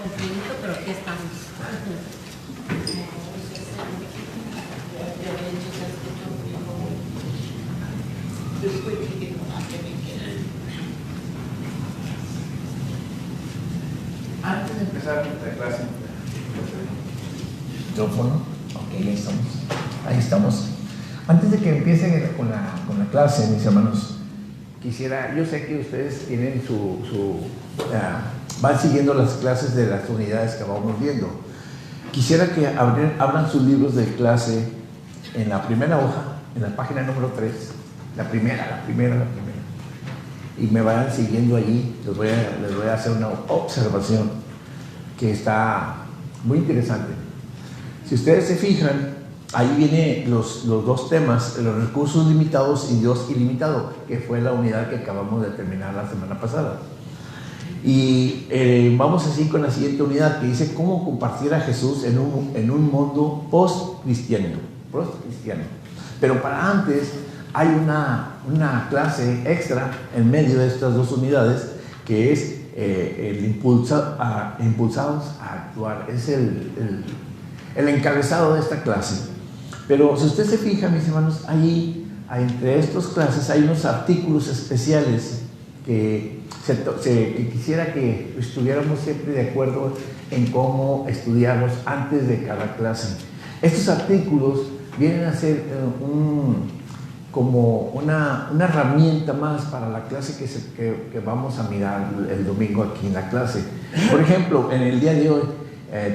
comprimidito, pero aquí estamos. Antes de empezar nuestra clase, micrófono, ok, ahí estamos. Antes de que empiecen con la clase, mis hermanos, quisiera, yo sé que ustedes tienen van siguiendo las clases de las unidades que vamos viendo. Quisiera que abran sus libros de clase en la primera hoja, en la página número 3, la primera. Y me vayan siguiendo allí. Les voy a hacer una observación que está muy interesante. Si ustedes se fijan, ahí vienen los dos temas, los recursos limitados y Dios ilimitado, que fue la unidad que acabamos de terminar la semana pasada. Y vamos así con la siguiente unidad, que dice cómo compartir a Jesús en un mundo post-cristiano. Pero para antes hay una clase extra en medio de estas dos unidades, que es impulsados a actuar. Es el encabezado de esta clase. Pero si usted se fija, mis hermanos, ahí entre estas clases hay unos artículos especiales que quisiera que estuviéramos siempre de acuerdo en cómo estudiarlos antes de cada clase. Estos artículos vienen a ser como una herramienta más para la clase que vamos a mirar el domingo aquí en la clase. Por ejemplo, en el día de hoy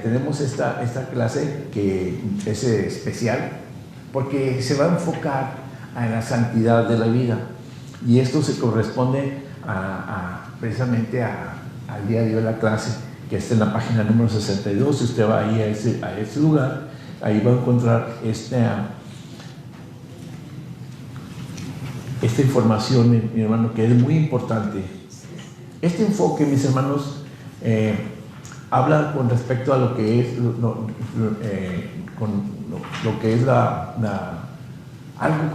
tenemos esta clase que es especial porque se va a enfocar en la santidad de la vida, y esto se corresponde precisamente al día de hoy la clase, que está en la página número 62. Si usted va ahí a ese lugar, ahí va a encontrar esta información, mi hermano, que es muy importante. Este enfoque, mis hermanos, habla con respecto a lo que es algo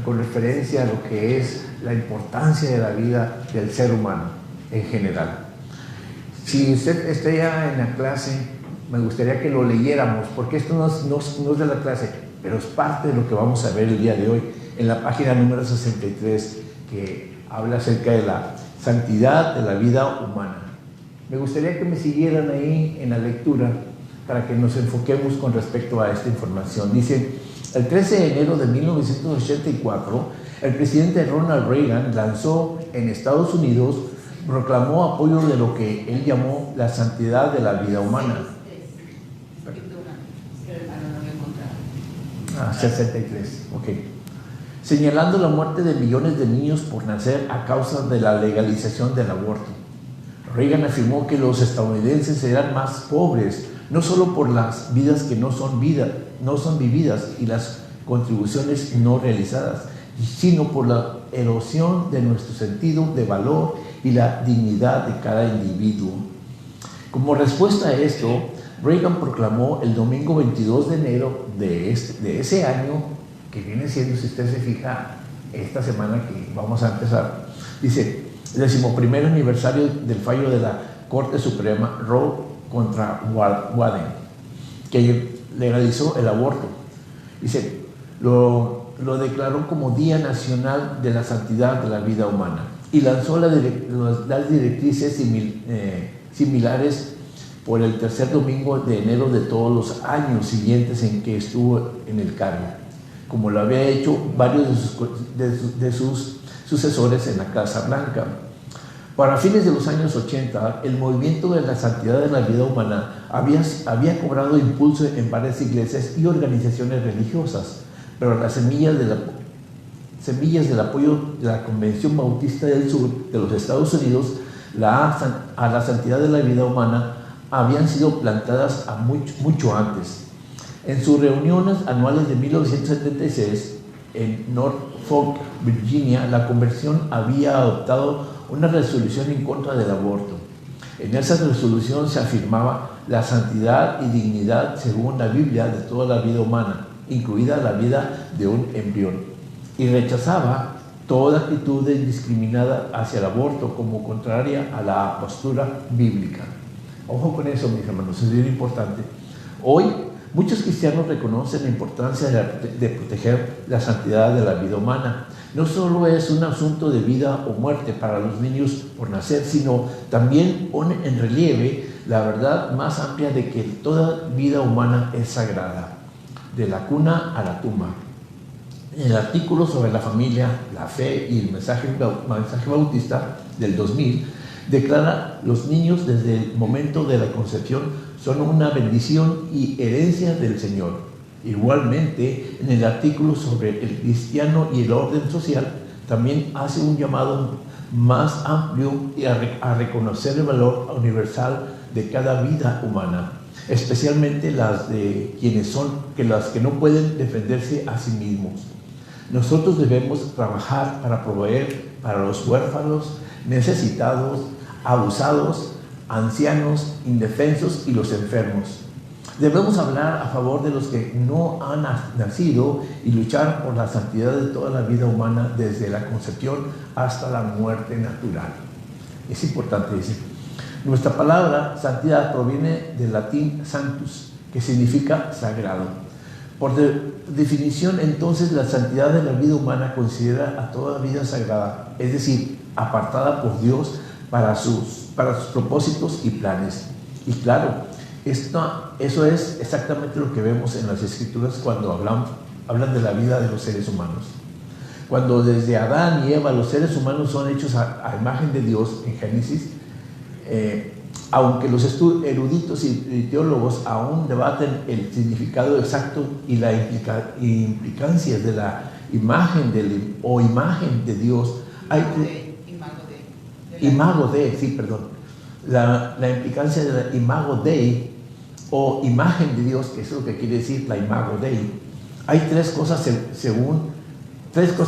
con referencia a lo que es la importancia de la vida del ser humano en general. Si usted está ya en la clase, me gustaría que lo leyéramos, porque esto no es de la clase, pero es parte de lo que vamos a ver el día de hoy en la página número 63, que habla acerca de la santidad de la vida humana. Me gustaría que me siguieran ahí en la lectura para que nos enfoquemos con respecto a esta información. Dice: el 13 de enero de 1984, el presidente Ronald Reagan lanzó en Estados Unidos, proclamó apoyo de lo que él llamó la santidad de la vida humana. 63, ok. Señalando la muerte de millones de niños por nacer a causa de la legalización del aborto. Reagan afirmó que los estadounidenses serán más pobres, no solo por las vidas que no son vividas y las contribuciones no realizadas, sino por la erosión de nuestro sentido de valor y la dignidad de cada individuo. Como respuesta a esto, Reagan proclamó el domingo 22 de enero de ese año, que viene siendo, si usted se fija, esta semana que vamos a empezar, dice: el 11º aniversario del fallo de la Corte Suprema Roe contra Wade, que legalizó el aborto. Dice, lo declaró como Día Nacional de la Santidad de la Vida Humana y lanzó las directrices similares por el tercer domingo de enero de todos los años siguientes en que estuvo en el cargo, como lo había hecho varios de sus sucesores en la Casa Blanca. Para fines de los años 80, el movimiento de la santidad de la vida humana había cobrado impulso en varias iglesias y organizaciones religiosas, pero las semillas del apoyo de la Convención Bautista del Sur de los Estados Unidos a la santidad de la vida humana habían sido plantadas mucho antes. En sus reuniones anuales de 1976, en Norfolk, Virginia, la Convención había adoptado una resolución en contra del aborto. En esa resolución se afirmaba la santidad y dignidad según la Biblia de toda la vida humana, incluida la vida de un embrión, y rechazaba toda actitud indiscriminada hacia el aborto como contraria a la postura bíblica. Ojo con eso, mis hermanos, es bien importante. Hoy, muchos cristianos reconocen la importancia de proteger la santidad de la vida humana. No solo es un asunto de vida o muerte para los niños por nacer, sino también pone en relieve la verdad más amplia de que toda vida humana es sagrada, de la cuna a la tumba. En el artículo sobre la familia, la fe y el mensaje bautista del 2000, declara: los niños desde el momento de la concepción son una bendición y herencia del Señor. Igualmente, en el artículo sobre el cristiano y el orden social, también hace un llamado más amplio y a reconocer el valor universal de cada vida humana, especialmente las de las que no pueden defenderse a sí mismos. Nosotros debemos trabajar para proveer para los huérfanos, necesitados, abusados, ancianos, indefensos y los enfermos. Debemos hablar a favor de los que no han nacido y luchar por la santidad de toda la vida humana desde la concepción hasta la muerte natural. Es importante decir. Nuestra palabra santidad proviene del latín sanctus, que significa sagrado. Por definición, entonces, la santidad de la vida humana considera a toda vida sagrada, es decir, apartada por Dios para sus propósitos y planes. Y claro, eso es exactamente lo que vemos en las Escrituras cuando hablan de la vida de los seres humanos. Cuando desde Adán y Eva los seres humanos son hechos a imagen de Dios en Génesis, aunque los eruditos y teólogos aún debaten el significado exacto y la implicancia de la imagen de Dios, la implicancia de la imago Dei o imagen de Dios, que es lo que quiere decir la imago Dei. Hay tres cosas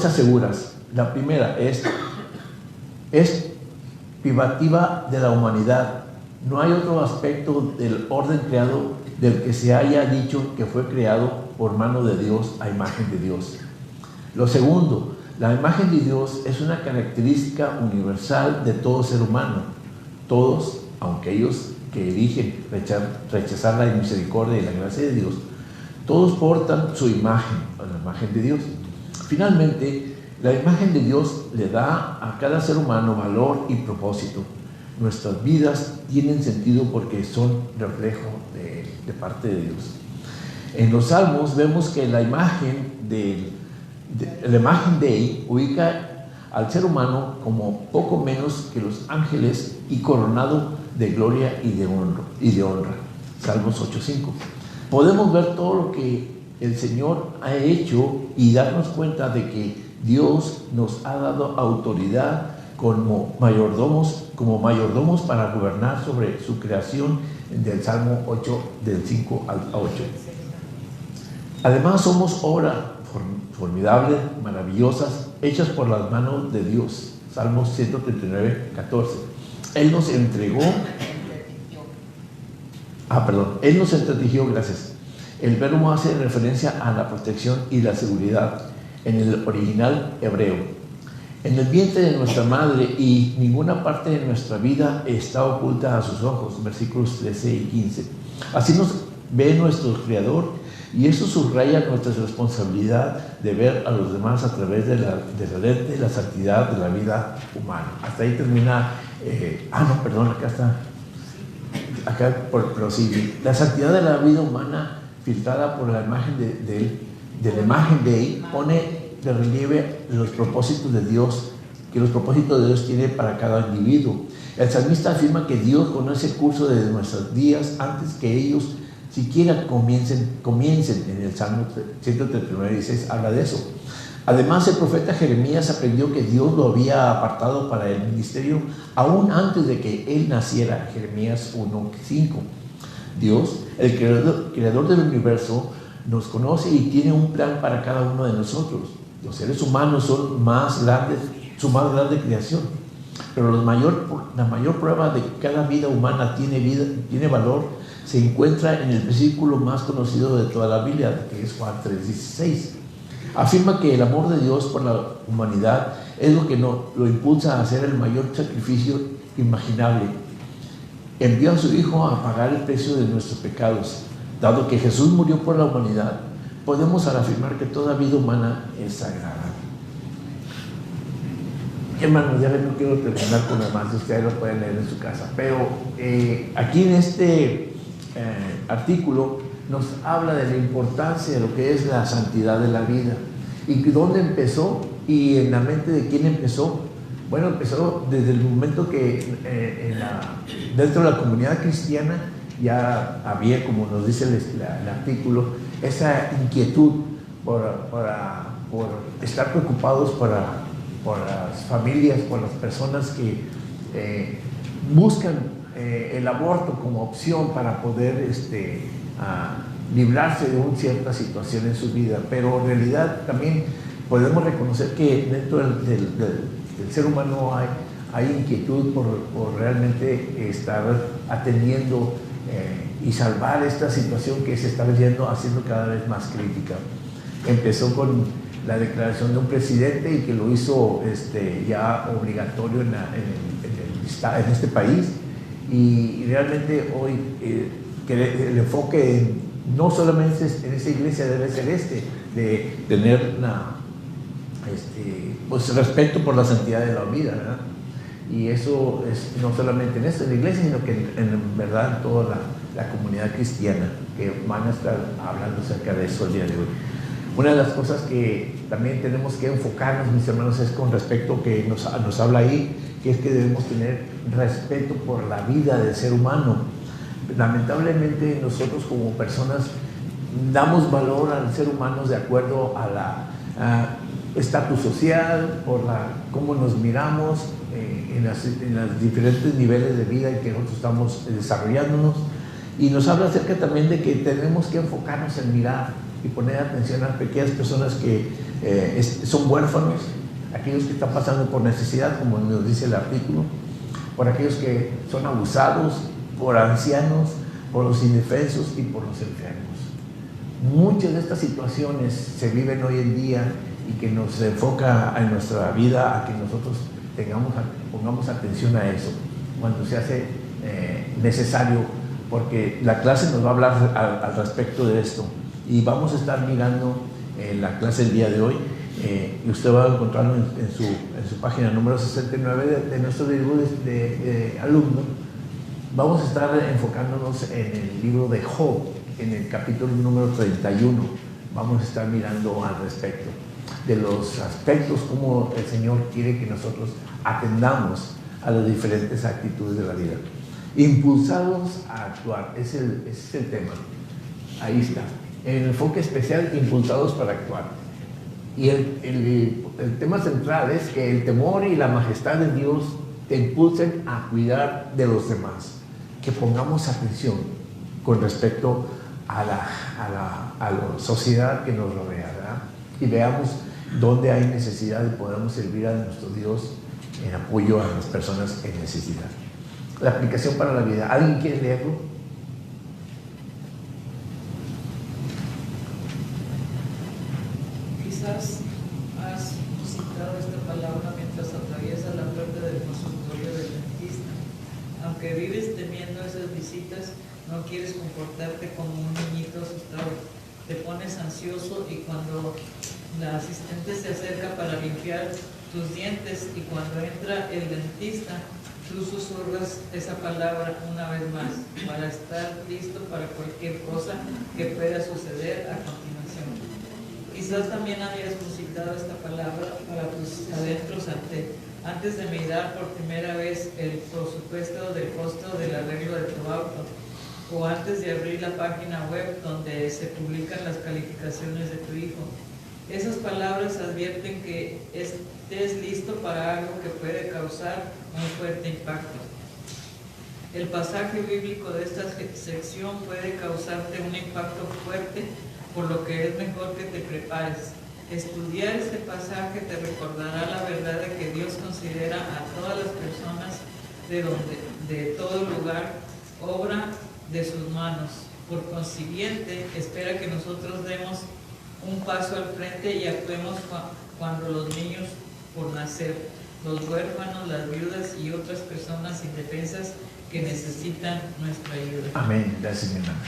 seguras. La primera es privativa de la humanidad. No hay otro aspecto del orden creado del que se haya dicho que fue creado por mano de Dios a imagen de Dios. Lo segundo, la imagen de Dios es una característica universal de todo ser humano. Todos, aunque ellos que eligen rechazar la misericordia y la gracia de Dios, todos portan su imagen, la imagen de Dios. Finalmente, la imagen de Dios le da a cada ser humano valor y propósito. Nuestras vidas tienen sentido porque son reflejo de parte de Dios. En los Salmos vemos que la imagen Dei ubica al ser humano como poco menos que los ángeles y coronado de gloria y de honra. Salmos 8:5. Podemos ver todo lo que el Señor ha hecho y darnos cuenta de que Dios nos ha dado autoridad como mayordomos para gobernar sobre su creación, del Salmo 8, del 5 al 8. Además, somos obra formidable, maravillosas, hechas por las manos de Dios. Salmos 139, 14. Él nos entretejió, gracias. El verbo hace referencia a la protección y la seguridad en el original hebreo. En el vientre de nuestra madre y ninguna parte de nuestra vida está oculta a sus ojos. Versículos 13 y 15. Así nos ve nuestro Creador, y eso subraya nuestra responsabilidad de ver a los demás a través de la lente de la santidad de la vida humana. Hasta ahí termina. Acá está. Pero sí, la santidad de la vida humana filtrada por la imagen de la imagen de él pone de relieve los propósitos de Dios, que los propósitos de Dios tiene para cada individuo. El salmista afirma que Dios conoce el curso de nuestros días antes que ellos siquiera comiencen. En el Salmo 139, 16 habla de eso. Además, el profeta Jeremías aprendió que Dios lo había apartado para el ministerio aún antes de que él naciera. Jeremías 1:5. Dios, el creador del universo, nos conoce y tiene un plan para cada uno de nosotros. Los seres humanos son su más grande creación, pero la mayor prueba de que cada vida humana tiene valor se encuentra en el versículo más conocido de toda la Biblia, que es Juan 3:16. Afirma que el amor de Dios por la humanidad es lo que lo impulsa a hacer el mayor sacrificio imaginable. envió a su Hijo a pagar el precio de nuestros pecados. Dado que Jesús murió por la humanidad, podemos afirmar que toda vida humana es sagrada. Hermanos, ya no quiero terminar con lo más, ustedes lo pueden leer en su casa, pero aquí en este artículo nos habla de la importancia de lo que es la santidad de la vida y dónde empezó y en la mente de quién empezó. Bueno, empezó desde el momento que dentro de la comunidad cristiana ya había, como nos dice el artículo, esa inquietud por estar preocupados por las familias, por las personas que buscan el aborto como opción para poder librarse de una cierta situación en su vida. Pero en realidad también podemos reconocer que dentro del ser humano hay inquietud por realmente estar atendiendo y salvar esta situación que se está haciendo cada vez más crítica. Empezó con la declaración de un presidente y que lo hizo ya obligatorio en este país, y realmente hoy que el enfoque no solamente en esa iglesia debe ser de tener pues respeto por la santidad de la vida, ¿verdad? Y eso es no solamente en la iglesia, sino que en verdad en toda la comunidad cristiana, que van a estar hablando acerca de eso el día de hoy. Una de las cosas que también tenemos que enfocarnos, mis hermanos, es con respecto que nos habla ahí, que es que debemos tener respeto por la vida del ser humano. Lamentablemente nosotros como personas damos valor al ser humano de acuerdo a la estatus social, por cómo nos miramos en los diferentes niveles de vida en que nosotros estamos desarrollándonos, y nos habla acerca también de que tenemos que enfocarnos en mirar y poner atención a aquellas personas que son huérfanos, aquellos que están pasando por necesidad, como nos dice el artículo, por aquellos que son abusados, por ancianos, por los indefensos y por los enfermos. Muchas de estas situaciones se viven hoy en día y que nos enfoca en nuestra vida a que nosotros pongamos atención a eso cuando se hace necesario, porque la clase nos va a hablar al respecto de esto, y vamos a estar mirando la clase el día de hoy, y usted va a encontrarlo en su página número 69 de nuestro libro de alumno. Vamos a estar enfocándonos en el libro de Job, en el capítulo número 31. Vamos a estar mirando al respecto de los aspectos como el Señor quiere que nosotros atendamos a las diferentes actitudes de la vida. Impulsados a actuar, ese es el tema. Ahí está. En el enfoque especial, impulsados para actuar. Y el tema central es que el temor y la majestad de Dios te impulsen a cuidar de los demás. Que pongamos atención con respecto a la sociedad que nos rodea, ¿verdad? Y veamos dónde hay necesidad y podamos servir a nuestro Dios en apoyo a las personas en necesidad. La aplicación para la vida. ¿Alguien quiere leerlo? Quizás has citado esta palabra mientras atraviesas la puerta del consultorio del dentista. Aunque vives temiendo esas visitas, no quieres comportarte como un niñito asustado. Te pones ansioso, y cuando la asistente se acerca para limpiar tus dientes y cuando entra el dentista, tú susurras esa palabra una vez más para estar listo para cualquier cosa que pueda suceder a continuación. Quizás también hayas musitado esta palabra para tus adentros antes de mirar por primera vez el presupuesto del costo del arreglo de tu auto, o antes de abrir la página web donde se publican las calificaciones de tu hijo. Esas palabras advierten que estés listo para algo que puede causar un fuerte impacto. El pasaje bíblico de esta sección puede causarte un impacto fuerte, por lo que es mejor que te prepares. Estudiar este pasaje te recordará la verdad de que Dios considera a todas las personas de todo lugar obra de sus manos. Por consiguiente, espera que nosotros demos un paso al frente y actuemos cuando los niños por nacer. los huérfanos, las viudas y otras personas indefensas que necesitan nuestra ayuda. Amén. Gracias, mi hermana.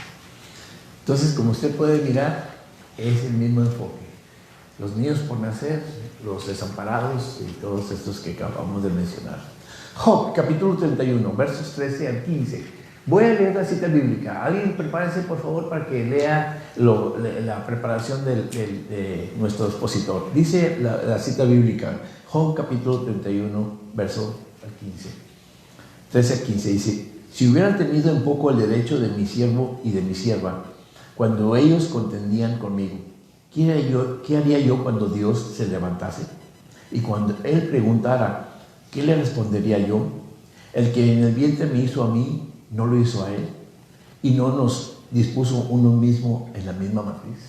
Entonces, como usted puede mirar, es el mismo enfoque. Los niños por nacer, los desamparados y todos estos que acabamos de mencionar. Job, capítulo 31, versos 13 al 15. Voy a leer la cita bíblica. Alguien prepárese, por favor, para que lea la preparación de nuestro expositor. Dice la cita bíblica, Job, capítulo 31, verso al 15. 13 al 15 dice: si hubieran tenido en poco el derecho de mi siervo y de mi sierva, cuando ellos contendían conmigo, ¿qué haría yo cuando Dios se levantase? Y cuando Él preguntara, ¿qué le respondería yo? El que en el vientre me hizo a mí, ¿no lo hizo a Él? ¿Y no nos dispuso uno mismo en la misma matriz?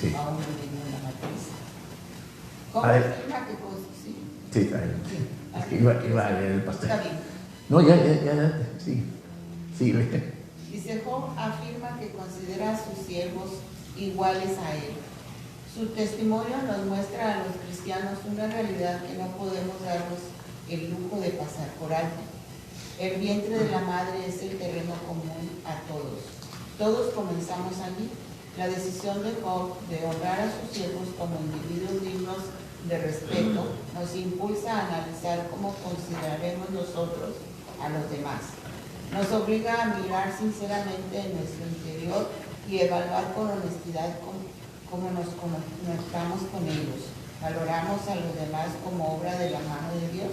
Sí. Aún en la matriz. ¿Cómo A ver. afirma que sí? Sí, está bien. Sí. Es que iba a leer el pastel. Está bien. No, ya, sí. Sí, Dice, Job afirma que considera a sus siervos iguales a él. Su testimonio nos muestra a los cristianos una realidad que no podemos darnos el lujo de pasar por alto. El vientre de la madre es el terreno común a todos. Todos comenzamos allí. La decisión de Job de honrar a sus siervos como individuos dignos de respeto nos impulsa a analizar cómo consideraremos nosotros a los demás. Nos obliga a mirar sinceramente en nuestro interior y evaluar con honestidad cómo nos conectamos con ellos. ¿Valoramos a los demás como obra de la mano de Dios?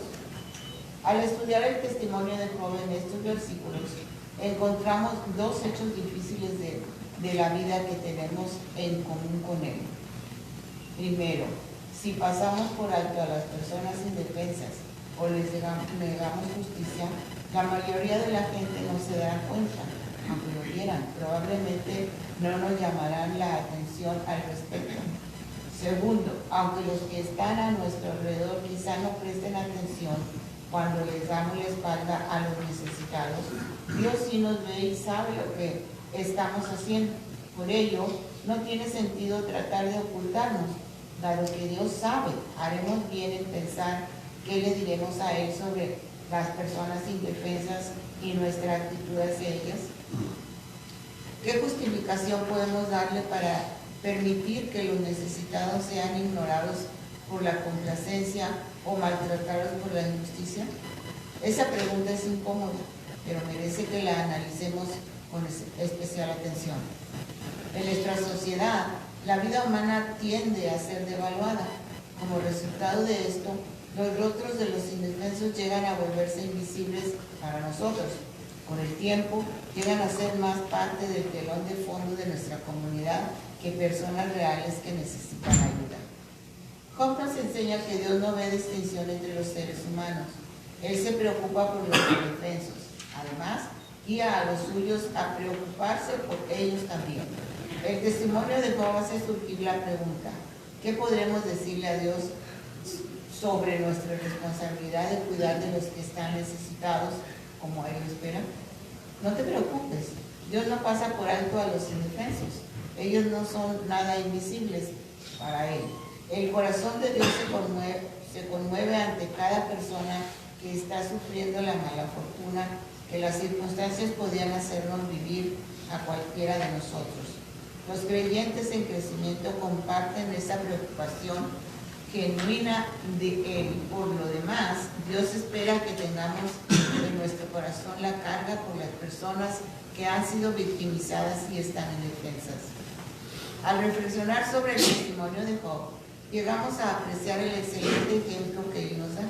Al estudiar el testimonio de Job en estos versículos, encontramos dos hechos difíciles de la vida que tenemos en común con él. Primero, si pasamos por alto a las personas indefensas o les negamos justicia, la mayoría de la gente no se dará cuenta, aunque lo vieran, probablemente no nos llamarán la atención al respecto. Segundo, aunque los que están a nuestro alrededor quizá no presten atención cuando les damos la espalda a los necesitados, Dios sí nos ve y sabe lo que estamos haciendo. Por ello, no tiene sentido tratar de ocultarnos. Dado que Dios sabe, haremos bien en pensar qué le diremos a Él sobre las personas indefensas y nuestra actitud hacia ellas. ¿Qué justificación podemos darle para permitir que los necesitados sean ignorados por la complacencia o maltratados por la injusticia? Esa pregunta es incómoda, pero merece que la analicemos con especial atención. En nuestra sociedad, la vida humana tiende a ser devaluada. Como resultado de esto, los rostros de los indefensos llegan a volverse invisibles para nosotros. Con el tiempo, llegan a ser más parte del telón de fondo de nuestra comunidad que personas reales que necesitan ayuda. Job nos enseña que Dios no ve distinción entre los seres humanos. Él se preocupa por los indefensos. Además, guía a los suyos a preocuparse por ellos también. El testimonio de Job hace surgir la pregunta: ¿qué podremos decirle a Dios sobre nuestra responsabilidad de cuidar de los que están necesitados como Él espera? No te preocupes, Dios no pasa por alto a los indefensos. Ellos no son nada invisibles para Él. El corazón de Dios se conmueve ante cada persona que está sufriendo la mala fortuna que las circunstancias podían hacernos vivir a cualquiera de nosotros. Los creyentes en crecimiento comparten esa preocupación genuina de Él. Por lo demás, Dios espera que tengamos en nuestro corazón la carga por las personas que han sido victimizadas y están indefensas. Al reflexionar sobre el testimonio de Job, llegamos a apreciar el excelente ejemplo que Él nos da.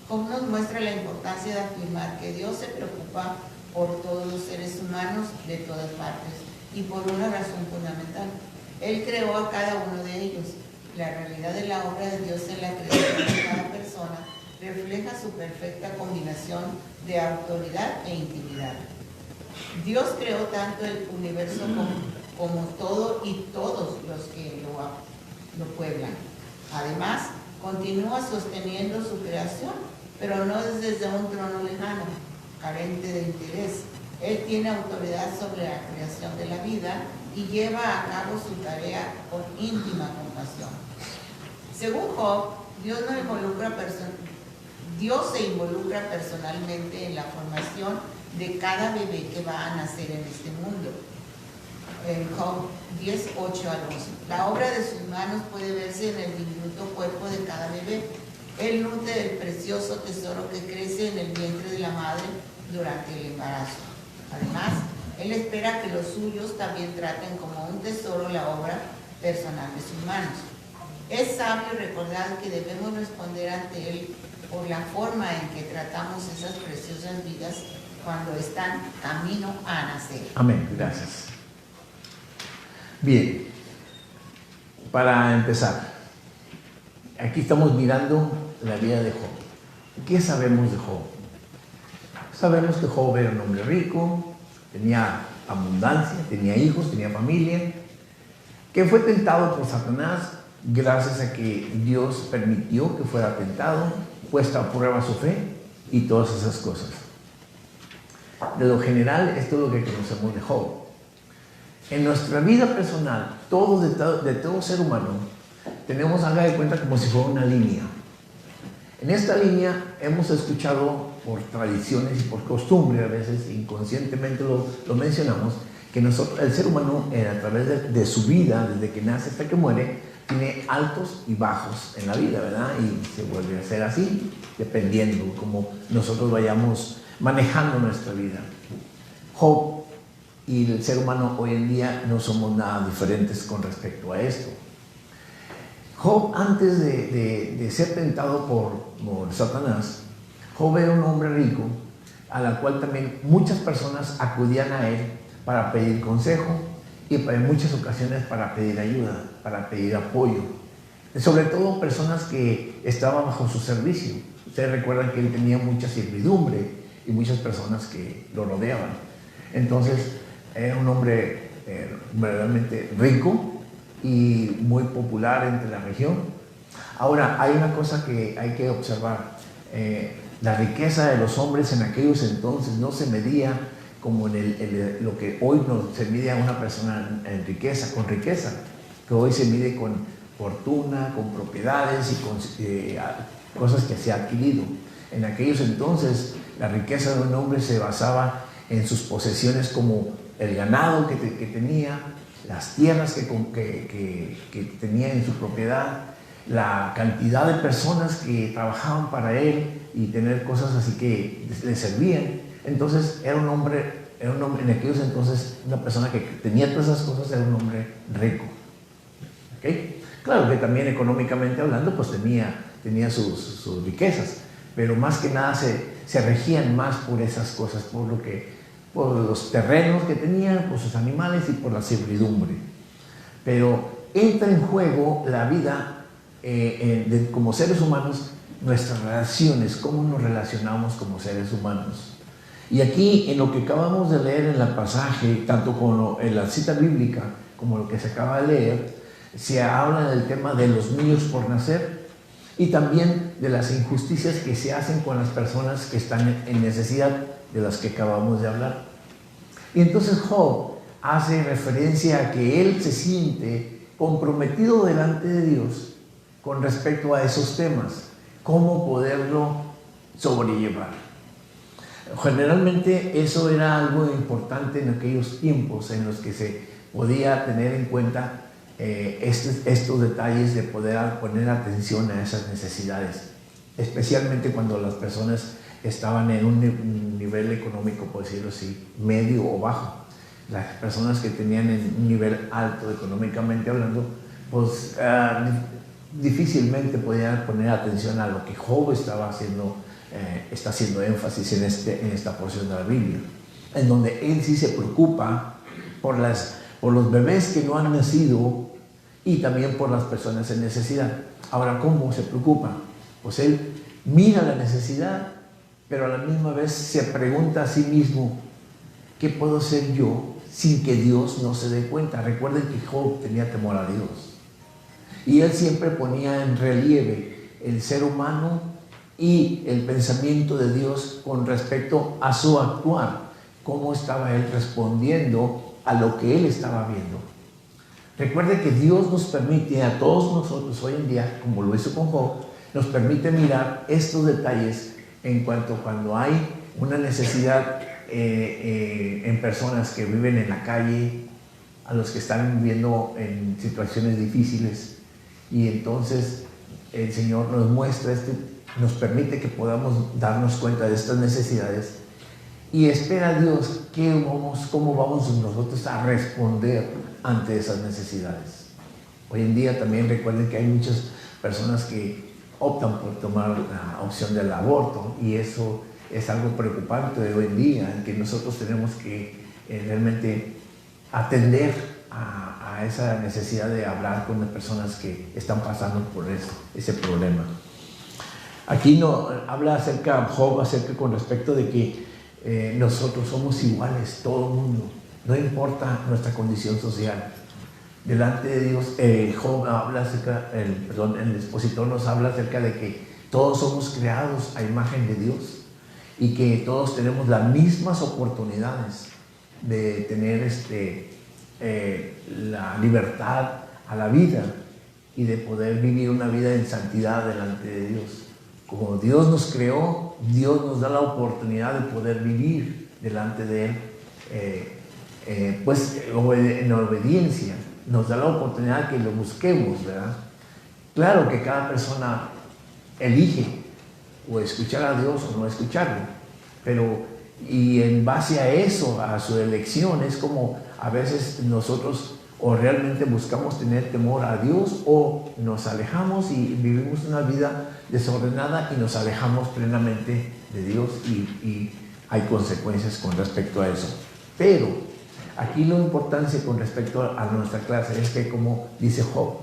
Job nos muestra la importancia de afirmar que Dios se preocupa por todos los seres humanos de todas partes y por una razón fundamental. Él creó a cada uno de ellos. La realidad de la obra de Dios en la creación de cada persona refleja su perfecta combinación de autoridad e intimidad. Dios creó tanto el universo como todo y todos los que lo pueblan. Además, continúa sosteniendo su creación, pero no desde un trono lejano, carente de interés. Él tiene autoridad sobre la creación de la vida y lleva a cabo su tarea con íntima compasión. Según Job, Dios se involucra personalmente en la formación de cada bebé que va a nacer en este mundo. En Job 10, 8 al 11. La obra de sus manos puede verse en el diminuto cuerpo de cada bebé. Él nutre el precioso tesoro que crece en el vientre de la madre durante el embarazo. Además, Él espera que los suyos también traten como un tesoro la obra personal de sus manos. Es sabio recordar que debemos responder ante Él por la forma en que tratamos esas preciosas vidas cuando están camino a nacer. Amén, gracias. Bien, para empezar, aquí estamos mirando la vida de Job. ¿Qué sabemos de Job? Sabemos que Job era un hombre rico, tenía abundancia, tenía hijos, tenía familia, que fue tentado por Satanás gracias a que Dios permitió que fuera tentado, puesta a prueba su fe y todas esas cosas. De lo general, esto es lo que conocemos de Job. En nuestra vida personal, de todo ser humano, tenemos, haga de cuenta, como si fuera una línea. En esta línea hemos escuchado por tradiciones y por costumbre, a veces inconscientemente lo mencionamos, que el ser humano a través de su vida, desde que nace hasta que muere, tiene altos y bajos en la vida, ¿verdad? Y se vuelve a ser así, dependiendo cómo nosotros vayamos manejando nuestra vida. Job y el ser humano hoy en día no somos nada diferentes con respecto a esto. Job, antes de ser tentado por Satanás, Job era un hombre rico, a la cual también muchas personas acudían a él para pedir consejo y en muchas ocasiones para pedir ayuda, para pedir apoyo. Sobre todo personas que estaban bajo su servicio. Ustedes recuerdan que él tenía mucha servidumbre y muchas personas que lo rodeaban. Entonces, era un hombre verdaderamente rico y muy popular entre la región. Ahora, hay una cosa que hay que observar. La riqueza de los hombres en aquellos entonces no se medía como lo que hoy se mide a una persona en riqueza, con riqueza, que hoy se mide con fortuna, con propiedades y con cosas que se ha adquirido. En aquellos entonces, la riqueza de un hombre se basaba en sus posesiones, como el ganado que tenía, las tierras que tenía en su propiedad, la cantidad de personas que trabajaban para él y tener cosas así que le servían. Entonces era un hombre en aquellos entonces, una persona que tenía todas esas cosas, era un hombre rico. ¿Okay? Claro que también económicamente hablando, pues tenía sus riquezas, pero más que nada se regían más por esas cosas, por los terrenos que tenían, por sus animales y por la servidumbre. Pero entra en juego la vida como seres humanos, nuestras relaciones, cómo nos relacionamos como seres humanos. Y aquí, en lo que acabamos de leer en el pasaje, tanto como en la cita bíblica como lo que se acaba de leer, se habla del tema de los niños por nacer y también de las injusticias que se hacen con las personas que están en necesidad, de las que acabamos de hablar. Y entonces Job hace referencia a que él se siente comprometido delante de Dios con respecto a esos temas, cómo poderlo sobrellevar. Generalmente eso era algo importante en aquellos tiempos en los que se podía tener en cuenta estos detalles de poder poner atención a esas necesidades, especialmente cuando las personas estaban en un nivel económico, por decirlo así, medio o bajo. Las personas que tenían un nivel alto económicamente hablando, pues difícilmente podían poner atención a lo que Job está haciendo énfasis en esta porción de la Biblia, en donde él sí se preocupa por los bebés que no han nacido y también por las personas en necesidad. Ahora, ¿cómo se preocupa? Pues él mira la necesidad, pero a la misma vez se pregunta a sí mismo, ¿qué puedo hacer yo sin que Dios no se dé cuenta? Recuerden que Job tenía temor a Dios. Y él siempre ponía en relieve el ser humano y el pensamiento de Dios con respecto a su actuar, cómo estaba él respondiendo a lo que él estaba viendo. Recuerde que Dios nos permite a todos nosotros hoy en día, como lo hizo con Job, nos permite mirar estos detalles en cuanto cuando hay una necesidad en personas que viven en la calle, a los que están viviendo en situaciones difíciles, y entonces el Señor nos muestra nos permite que podamos darnos cuenta de estas necesidades y espera a Dios cómo vamos nosotros a responder ante esas necesidades. Hoy en día también recuerden que hay muchas personas que optan por tomar la opción del aborto, y eso es algo preocupante de hoy en día, en que nosotros tenemos que realmente atender a esa necesidad de hablar con las personas que están pasando por ese problema. Aquí habla Job con respecto de que nosotros somos iguales, todo el mundo, no importa nuestra condición social. Delante de Dios, Job habla el expositor nos habla acerca de que todos somos creados a imagen de Dios y que todos tenemos las mismas oportunidades de tener la libertad a la vida y de poder vivir una vida en santidad delante de Dios. Como Dios nos creó, Dios nos da la oportunidad de poder vivir delante de Él, en obediencia. Nos da la oportunidad que lo busquemos, ¿verdad? Claro que cada persona elige o escuchar a Dios o no escucharlo, y en base a eso, a su elección, es como a veces nosotros o realmente buscamos tener temor a Dios o nos alejamos y vivimos una vida desordenada y nos alejamos plenamente de Dios, y hay consecuencias con respecto a eso. Pero aquí la importancia con respecto a nuestra clase es que, como dice Job,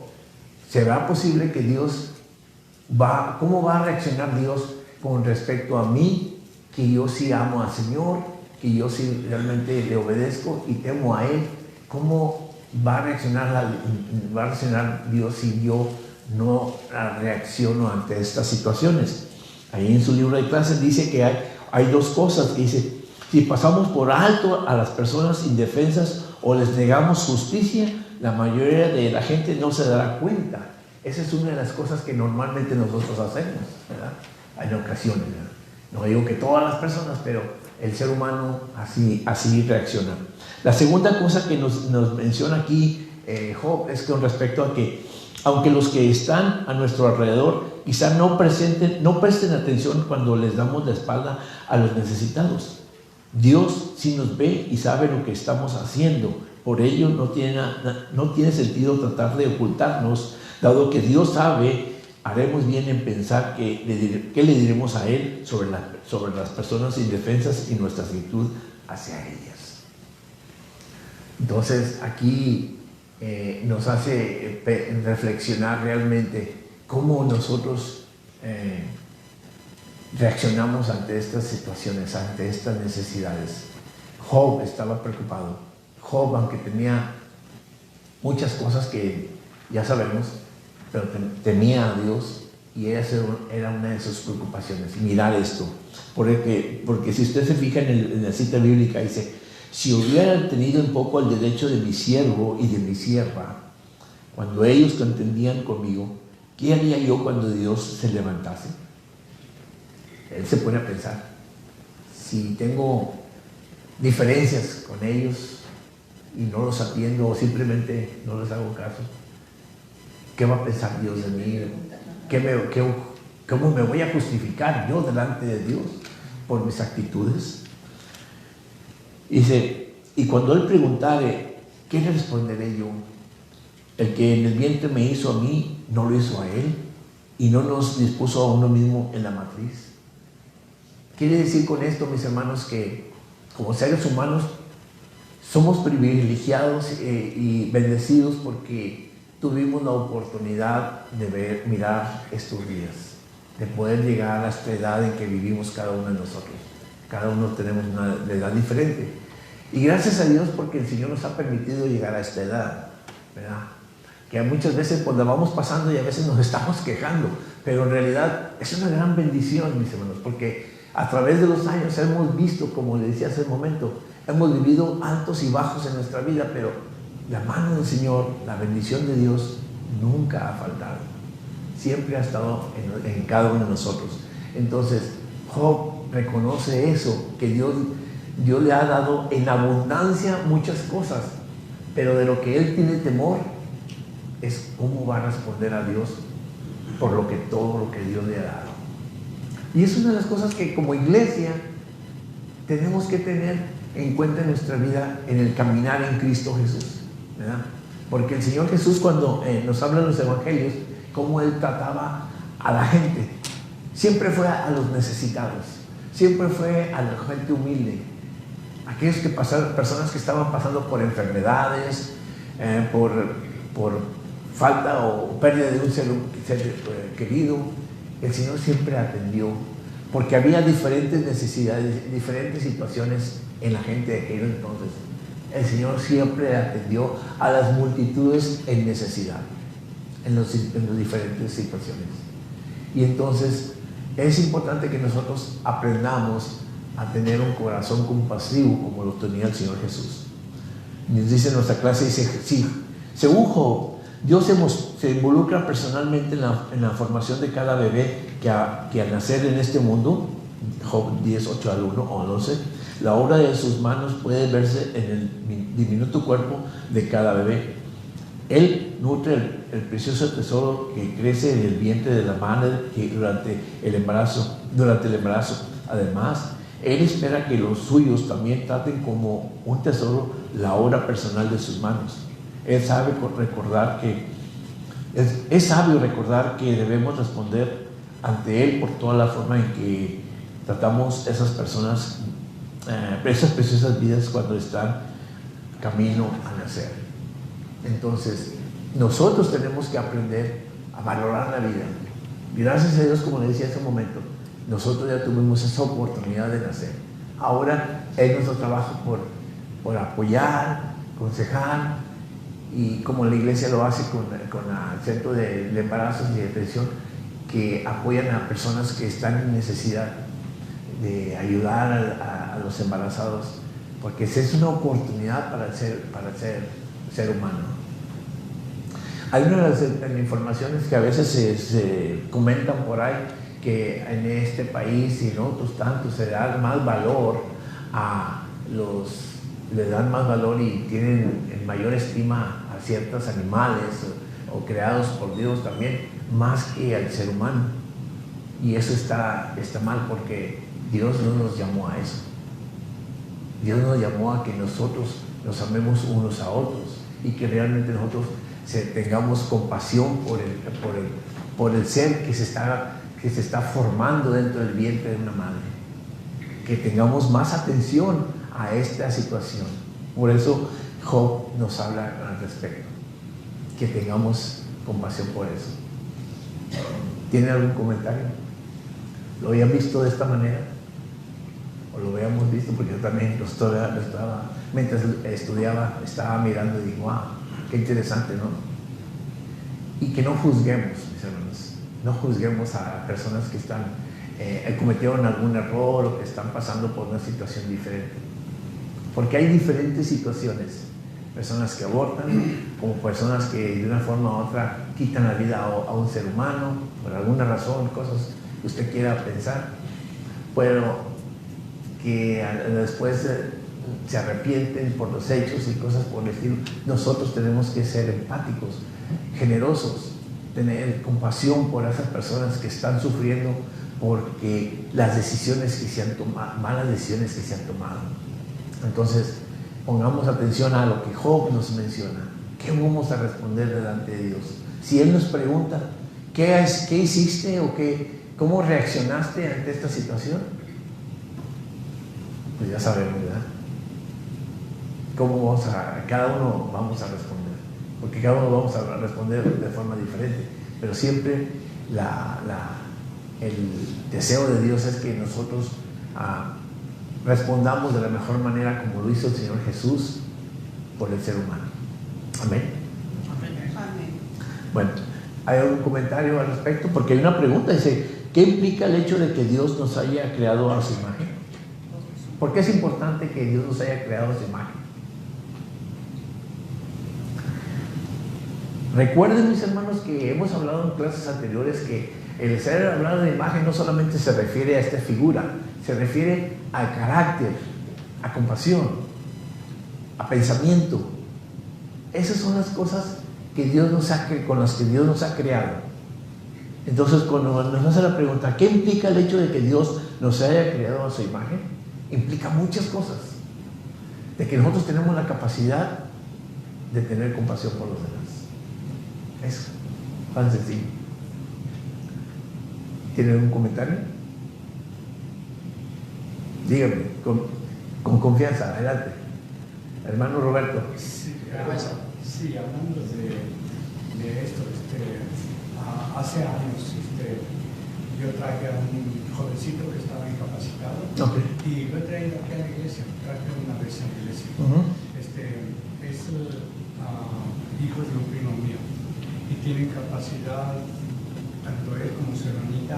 ¿será posible que cómo va a reaccionar Dios con respecto a mí, que yo sí amo al Señor, que yo sí realmente le obedezco y temo a Él? ¿Cómo va a reaccionar Dios si yo no reacciono ante estas situaciones? Ahí en su libro de clases dice que hay dos cosas que dice: si pasamos por alto a las personas indefensas o les negamos justicia, la mayoría de la gente no se dará cuenta. Esa es una de las cosas que normalmente nosotros hacemos, ¿verdad? En ocasiones, ¿verdad? No digo que todas las personas, pero el ser humano así reacciona. La segunda cosa que nos menciona aquí Job es con respecto a que, aunque los que están a nuestro alrededor quizá no presten atención cuando les damos la espalda a los necesitados, Dios sí nos ve y sabe lo que estamos haciendo. Por ello no tiene sentido tratar de ocultarnos, dado que Dios sabe. Haremos bien en pensar qué le diremos a Él sobre las personas indefensas y nuestra actitud hacia ellas. Entonces aquí nos hace reflexionar realmente cómo nosotros reaccionamos ante estas situaciones, ante estas necesidades. Job estaba preocupado. Job, aunque tenía muchas cosas que ya sabemos, pero temía a Dios, y esa era una de sus preocupaciones, mirar esto. Porque si usted se fija en la cita bíblica, dice: si hubieran tenido un poco el derecho de mi siervo y de mi sierva, cuando ellos contendían conmigo, ¿qué haría yo cuando Dios se levantase? Él se pone a pensar: si tengo diferencias con ellos y no los atiendo o simplemente no les hago caso, ¿qué va a pensar Dios de mí? ¿Cómo me voy a justificar yo delante de Dios por mis actitudes? Dice: y cuando Él preguntare, ¿qué le responderé yo? El que en el vientre me hizo a mí, ¿no lo hizo a Él? ¿Y no nos dispuso a uno mismo en la matriz? Quiere decir con esto, mis hermanos, que como seres humanos somos privilegiados y bendecidos porque tuvimos la oportunidad de mirar estos días, de poder llegar a esta edad en que vivimos cada uno de nosotros. Cada uno tenemos una edad diferente. Y gracias a Dios porque el Señor nos ha permitido llegar a esta edad, ¿verdad? Que muchas veces pues la vamos pasando y a veces nos estamos quejando, pero en realidad es una gran bendición, mis hermanos, porque a través de los años hemos visto, como le decía hace un momento, hemos vivido altos y bajos en nuestra vida, pero la mano del Señor, la bendición de Dios nunca ha faltado. Siempre ha estado en cada uno de nosotros. Entonces, Job reconoce eso, que Dios le ha dado en abundancia muchas cosas, pero de lo que él tiene temor es cómo va a responder a Dios por todo lo que Dios le ha dado. Y es una de las cosas que como iglesia tenemos que tener en cuenta en nuestra vida, en el caminar en Cristo Jesús, ¿verdad? Porque el Señor Jesús, cuando nos habla en los evangelios, cómo Él trataba a la gente, siempre fue a los necesitados, siempre fue a la gente humilde, aquellos que personas que estaban pasando por enfermedades, por falta o pérdida de un ser querido. El Señor siempre atendió, porque había diferentes necesidades, diferentes situaciones en la gente de aquel entonces. El Señor siempre atendió a las multitudes en necesidad, en las diferentes situaciones. Y entonces es importante que nosotros aprendamos a tener un corazón compasivo como lo tenía el Señor Jesús. Nos dice en nuestra clase, dice, sí, Dios se involucra personalmente en la formación de cada bebé que al nacer en este mundo, Job 10, 8 al 1 o al 11, la obra de sus manos puede verse en el diminuto cuerpo de cada bebé. Él nutre el precioso tesoro que crece en el vientre de la madre durante el embarazo. Además, Él espera que los suyos también traten como un tesoro la obra personal de sus manos. Es sabio recordar que debemos responder ante Él por toda la forma en que tratamos esas personas, esas preciosas vidas cuando están camino a nacer. Entonces, nosotros tenemos que aprender a valorar la vida. Y gracias a Dios, como le decía hace un momento, nosotros ya tuvimos esa oportunidad de nacer. Ahora es nuestro trabajo por apoyar, aconsejar, y como la iglesia lo hace con el Centro de Embarazos y Detención, que apoyan a personas que están en necesidad de ayudar a los embarazados, porque esa es una oportunidad para el ser humano. Hay unas informaciones que a veces se comentan por ahí, que en este país y en otros tantos se da más valor le dan más valor y tienen en mayor estima a ciertos animales o creados por Dios también, más que al ser humano. Y eso está mal, porque Dios no nos llamó a eso. Dios nos llamó a que nosotros nos amemos unos a otros y que realmente nosotros tengamos compasión por el ser que se está formando dentro del vientre de una madre, que tengamos más atención a esta situación. Por eso Job nos habla al respecto, que tengamos compasión por eso. ¿Tiene algún comentario? ¿Lo habían visto de esta manera? ¿O lo habíamos visto? Porque yo también mientras estudiaba, estaba mirando y digo, wow, qué interesante, ¿no? Y que no juzguemos, mis hermanos, no juzguemos a personas que cometieron algún error o que están pasando por una situación diferente. Porque hay diferentes situaciones, personas que abortan, como personas que de una forma u otra quitan la vida a un ser humano, por alguna razón, cosas que usted quiera pensar, pero que después se arrepienten por los hechos y cosas por el estilo. Nosotros tenemos que ser empáticos, generosos, tener compasión por esas personas que están sufriendo porque las decisiones que se han tomado, malas decisiones que se han tomado. Entonces, pongamos atención a lo que Job nos menciona. ¿Qué vamos a responder delante de Dios? Si Él nos pregunta, ¿qué hiciste o cómo reaccionaste ante esta situación? Pues ya sabemos, ¿verdad? Cada uno vamos a responder, porque cada uno vamos a responder de forma diferente, pero siempre el deseo de Dios es que nosotros respondamos de la mejor manera como lo hizo el Señor Jesús por el ser humano. Amén. Amén. Bueno, ¿hay algún comentario al respecto? Porque hay una pregunta, dice, ¿qué implica el hecho de que Dios nos haya creado a su imagen? ¿Por qué es importante que Dios nos haya creado a su imagen? Recuerden, mis hermanos, que hemos hablado en clases anteriores que el ser hablado de imagen no solamente se refiere a esta figura, se refiere al carácter, a compasión, a pensamiento. Esas son las cosas que con las que Dios nos ha creado. Entonces, cuando nos hace la pregunta, ¿qué implica el hecho de que Dios nos haya creado a su imagen? Implica muchas cosas. De que nosotros tenemos la capacidad de tener compasión por los demás. Eso, tan sencillo. ¿Tienen algún comentario? Dígame, con confianza, adelante. Hermano Roberto. Sí, hablando de esto, hace años yo traje a un jovencito que estaba incapacitado, Okay. y lo he traído aquí a la iglesia, traje una vez a la iglesia. Es hijo de un primo mío y tiene capacidad, tanto él como su hermanita,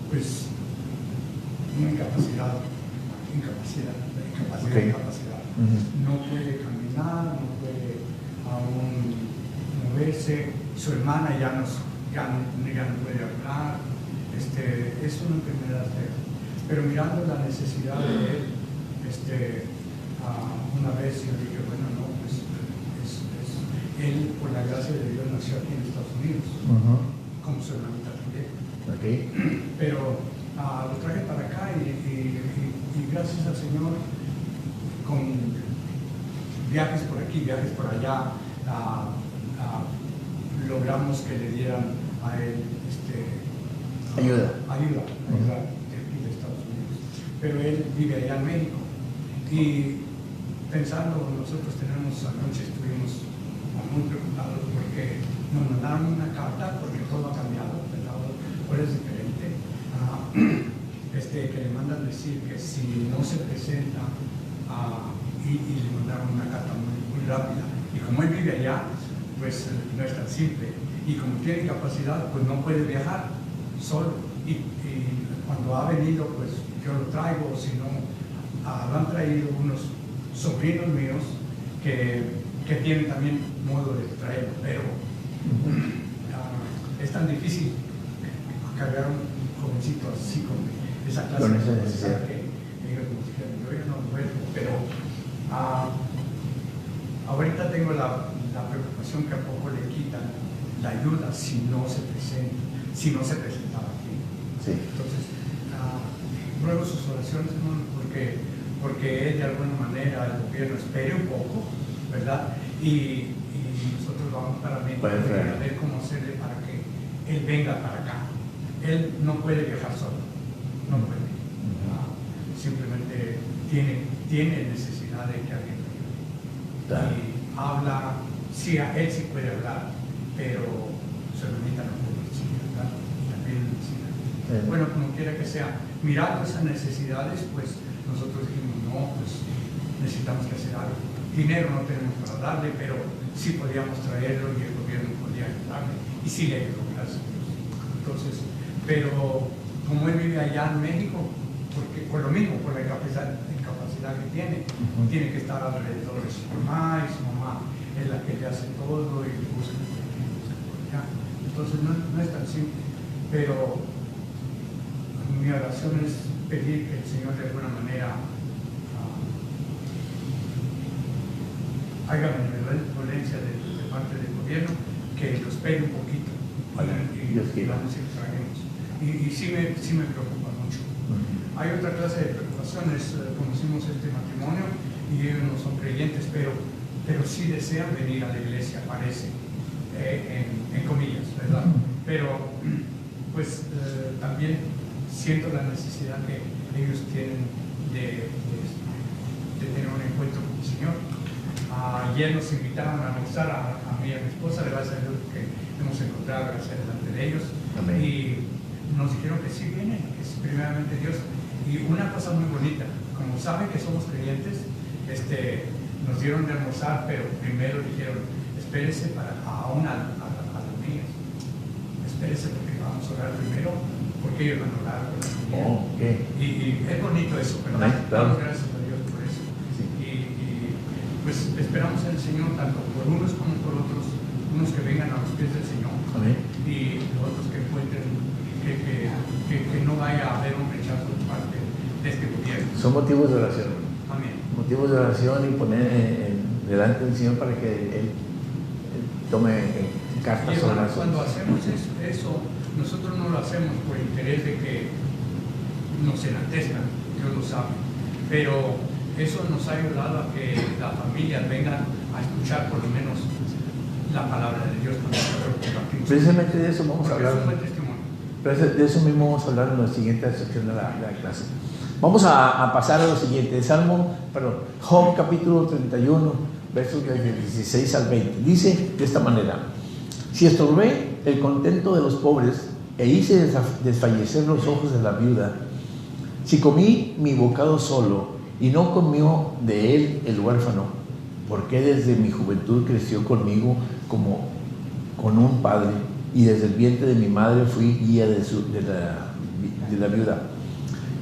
pues una incapacidad. Okay. No puede caminar, no puede aún moverse. Su hermana ya no puede hablar. Es una enfermedad fea. Pero mirando la necesidad de él, una vez yo dije, bueno, no, pues él, por la gracia de Dios, nació aquí en Estados Unidos, como su hermanita también. Okay. Pero lo traje para acá y gracias al Señor, con viajes por aquí, viajes por allá, logramos que le dieran a él ayuda de aquí de Estados Unidos. Pero él vive allá en México. Y pensando, nosotros anoche estuvimos muy preocupados porque nos mandaron una carta, porque todo ha cambiado, ahora es diferente, que le mandan decir que si no se presenta, y le mandaron una carta muy rápida. Y como él vive allá, pues no es tan simple. Y como tiene capacidad, pues no puede viajar solo. Y cuando ha venido, pues yo lo traigo, o si no, lo han traído unos sobrinos míos que tienen también modo de traerlo, pero es tan difícil cargar un jovencito así con esa clase de necesidad que ellos nos dijeron, yo no puedo, pero ahorita tengo la preocupación que a poco le quitan la ayuda si no se presentaba aquí. Sí. Entonces, ruego sus oraciones, hermano, porque él de alguna manera, el gobierno espere un poco, ¿verdad? Y nosotros vamos para México a ver cómo hacerle para que él venga para acá. Él no puede viajar solo, no puede. Simplemente tiene necesidad de que alguien lo ayude. Y habla, sí, él sí puede hablar, pero su hermanita no puede decir, ¿verdad? También necesita. Bueno, como quiera que sea, mirando esas necesidades, pues nosotros dijimos, no, pues necesitamos que hacer algo. Dinero no tenemos para darle, pero sí podíamos traerlo y el gobierno podía ayudarle. Y sí le ayudó, gracias a Dios. Entonces, pero como él vive allá en México, porque por lo mismo, por la incapacidad que tiene que estar alrededor de su mamá, y su mamá es la que le hace todo y le busca allá. Entonces no es tan simple, pero mi oración es pedir que el Señor de alguna manera haga benevolencia de parte del gobierno, que lo espere un poquito y vamos a ir traemos. Y sí me preocupa mucho. Hay otra clase de preocupaciones. Conocimos este matrimonio y ellos no son creyentes, pero sí desean venir a la iglesia, parece, en comillas, ¿verdad? Pero pues también siento la necesidad que ellos tienen de tener un encuentro con el Señor. Ayer nos invitaron a almorzar a mí y a mi esposa, gracias a Dios que hemos encontrado gracias delante de ellos. Amén. Y nos dijeron que sí vienen, que es primeramente Dios. Y una cosa muy bonita, como saben que somos creyentes, nos dieron de almorzar, pero primero dijeron, espérese a los niños, espérese porque vamos a orar primero, porque ellos van a orar con la comida. Y es bonito eso, ¿verdad? Damos gracias a Dios por eso. Sí. pues esperamos en el Señor tanto por unos como por otros, unos que vengan a los pies del Señor. Amén. Y otros que encuentren que no vaya a haber un rechazo de parte de este gobierno. Son motivos de oración. Amén. Motivos de oración y poner delante del Señor para que Él tome cartas Y sobre hermano, las cuando hacemos eso, nosotros no lo hacemos por interés de que nos enaltezcan, Dios lo sabe. Pero eso nos ha ayudado a que las familias vengan a escuchar por lo menos la palabra de Dios. Precisamente de eso vamos a Porque hablar. es un buen testimonio. De eso mismo vamos a hablar en la siguiente sección de la clase. Vamos a pasar a lo siguiente. Job capítulo 31, versos del 16 al 20. Dice de esta manera: si estorbé el contento de los pobres e hice desfallecer los ojos de la viuda, si comí mi bocado solo y no comió de él el huérfano, porque desde mi juventud creció conmigo como con un padre, y desde el vientre de mi madre fui guía de la viuda.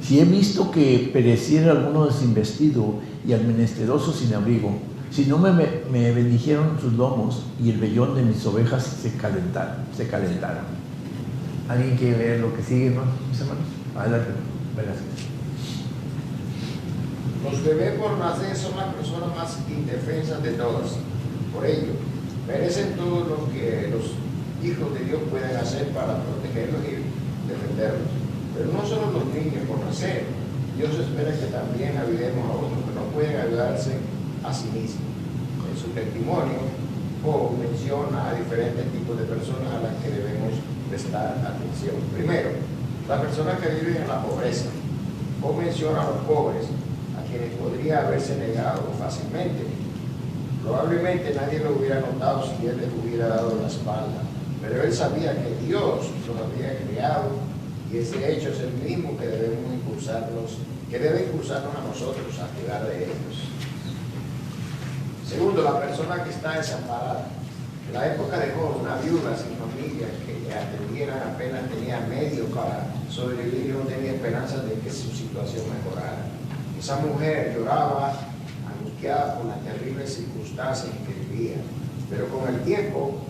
Si he visto que pereciera alguno sin vestido y al menesteroso sin abrigo, si no me bendijeron sus lomos y el vellón de mis ovejas se calentara. ¿Alguien quiere leer lo que sigue, hermanos? Adelante, gracias. Los bebés por nacer son las personas más indefensas de todas. Por ello, merecen todo lo que los hijos de Dios pueden hacer para protegerlos y defenderlos. Pero no solo los niños por nacer. Dios espera que también ayudemos a otros que no pueden ayudarse a sí mismos. En su testimonio, Job menciona a diferentes tipos de personas a las que debemos prestar atención. Primero, las personas que viven en la pobreza. Job menciona a los pobres, a quienes podría haberse negado fácilmente. Probablemente nadie lo hubiera notado si él les hubiera dado la espalda, pero él sabía que Dios los había creado y ese hecho es el mismo que debe impulsarnos a nosotros a cuidar de ellos. Segundo, la persona que está desamparada. En la época de Job, una viuda sin familia que le atendieran apenas tenía medios para sobrevivir y no tenía esperanza de que su situación mejorara. Esa mujer lloraba angustiada por las terribles circunstancias en que vivía, pero con el tiempo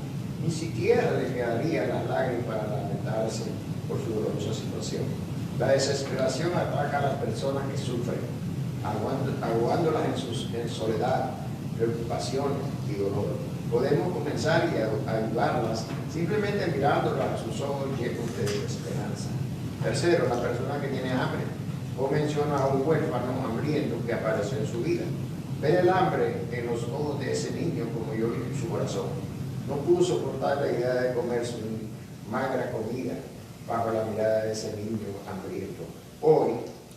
ni siquiera le quedaría las lágrimas para lamentarse por su dolorosa situación. La desesperación ataca a las personas que sufren, ahogándolas en soledad, preocupación y dolor. Podemos comenzar y ayudarlas simplemente mirándolas a sus ojos llenos de esperanza. Tercero, la persona que tiene hambre. O menciona a un huérfano hambriento que apareció en su vida. Ver el hambre en los ojos de ese niño como yo en su corazón. No pudo soportar la idea de comer su magra comida bajo la mirada de ese niño hambriento. Hoy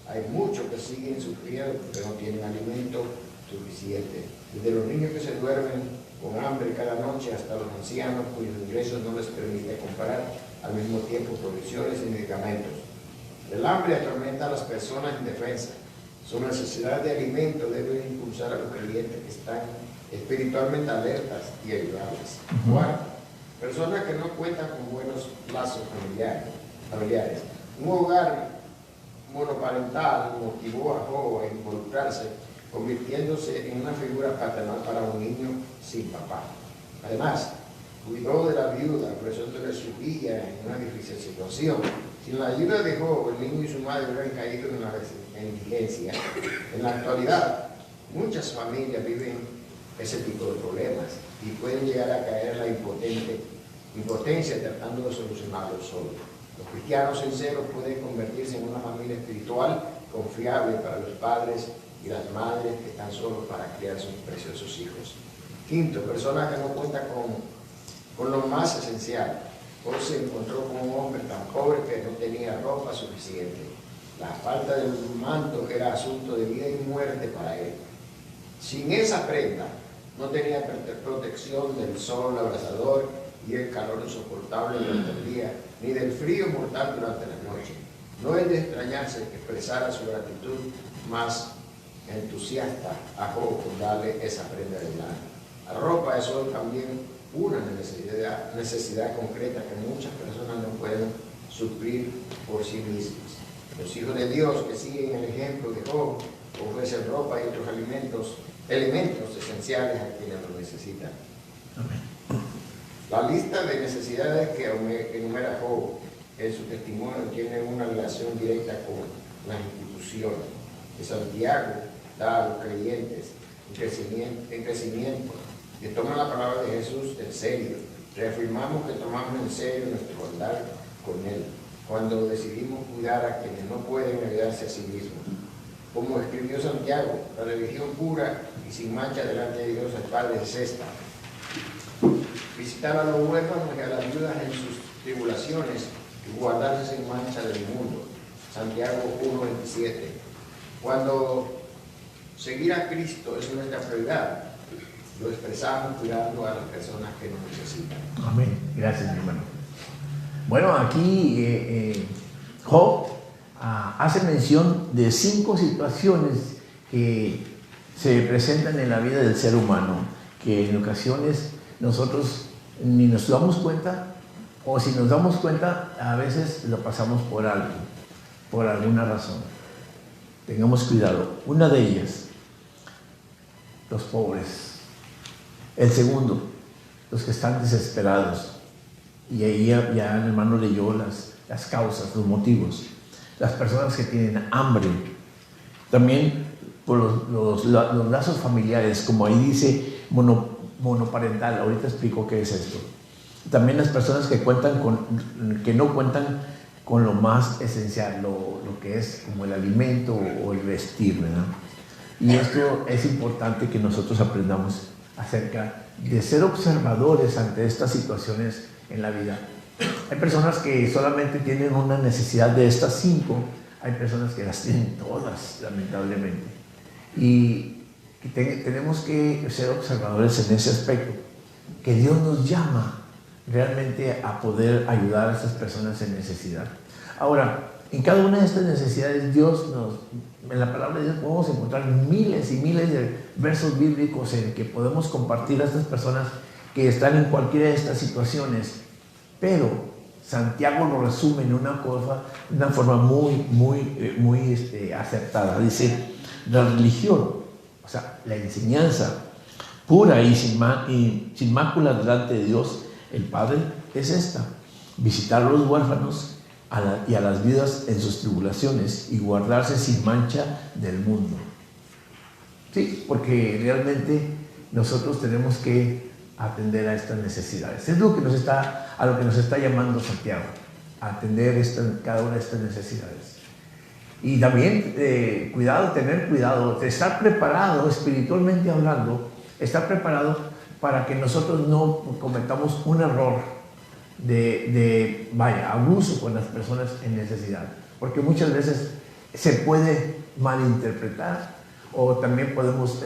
hay muchos que siguen sufriendo porque no tienen alimento suficiente. Desde los niños que se duermen con hambre cada noche hasta los ancianos cuyos ingresos no les permiten comprar al mismo tiempo provisiones y medicamentos. El hambre atormenta a las personas indefensas. Su necesidad de alimento debe impulsar a los creyentes que están espiritualmente alertas y ayudarles. Cuarto, personas que no cuentan con buenos lazos familiares. Un hogar monoparental motivó a Job a involucrarse, convirtiéndose en una figura paternal para un niño sin papá. Además, cuidó de la viuda, ofreciéndole su guía en una difícil situación. Sin la ayuda de Job, el niño y su madre hubieran caído en la indigencia. En la actualidad, muchas familias viven ese tipo de problemas y pueden llegar a caer en la impotencia tratando de solucionarlo solo. Los cristianos sinceros pueden convertirse en una familia espiritual confiable para los padres y las madres que están solos para criar sus preciosos hijos. Quinto, personas que no cuentan con lo más esencial. Job se encontró con un hombre tan pobre que no tenía ropa suficiente. La falta de un manto era asunto de vida y muerte para él. Sin esa prenda, no tenía protección del sol abrasador y el calor insoportable durante el día, ni del frío mortal durante la noche. No es de extrañarse que expresara su gratitud más entusiasta a Job por darle esa prenda de lana. La ropa es hoy también una necesidad concreta que muchas personas no pueden suplir por sí mismas. Los hijos de Dios que siguen el ejemplo de Job ofrece ropa y otros elementos esenciales a quienes lo necesitan. Amén. La lista de necesidades que enumera Job en su testimonio tiene una relación directa con las instituciones. De Santiago da a los creyentes en crecimiento, que toman la palabra de Jesús en serio. Reafirmamos que tomamos en serio nuestro andar con Él, cuando decidimos cuidar a quienes no pueden ayudarse a sí mismos. Como escribió Santiago, la religión pura y sin mancha delante de Dios el Padre es esta: visitar a los huérfanos y a las viudas en sus tribulaciones y guardarse sin mancha del mundo. Santiago 1:27. Cuando seguir a Cristo es nuestra prioridad, lo expresamos cuidando a las personas que nos necesitan. Amén. Gracias, mi hermano. Bueno, aquí Job hace mención de 5 situaciones que se presentan en la vida del ser humano, que en ocasiones nosotros ni nos damos cuenta, o si nos damos cuenta, a veces lo pasamos por algo, por alguna razón. Tengamos cuidado. Una de ellas, los pobres. El segundo, los que están desesperados. Y ahí ya el hermano leyó las causas, los motivos. Las personas que tienen hambre. También por los lazos familiares, como ahí dice, monoparental. Ahorita explico qué es esto. También las personas que no cuentan con lo más esencial, lo que es como el alimento o el vestir, ¿verdad? Y esto es importante que nosotros aprendamos acerca de ser observadores ante estas situaciones en la vida. Hay personas que solamente tienen una necesidad de estas 5, hay personas que las tienen todas, lamentablemente. Y tenemos que ser observadores en ese aspecto, que Dios nos llama realmente a poder ayudar a esas personas en necesidad. Ahora, en cada una de estas necesidades, en la palabra de Dios podemos encontrar miles y miles de versos bíblicos en que podemos compartir a estas personas que están en cualquiera de estas situaciones. Pero Santiago lo resume en una forma muy acertada. Dice, la religión, o sea, la enseñanza pura y sin mácula delante de Dios, el Padre, es esta: visitar a los huérfanos y a las viudas en sus tribulaciones y guardarse sin mancha del mundo. Sí, porque realmente nosotros tenemos que atender a estas necesidades. Es a lo que nos está llamando Santiago, a atender cada una de estas necesidades. Y también tener cuidado, de estar preparado espiritualmente hablando, estar preparado para que nosotros no cometamos un error de abuso con las personas en necesidad, porque muchas veces se puede malinterpretar, o también podemos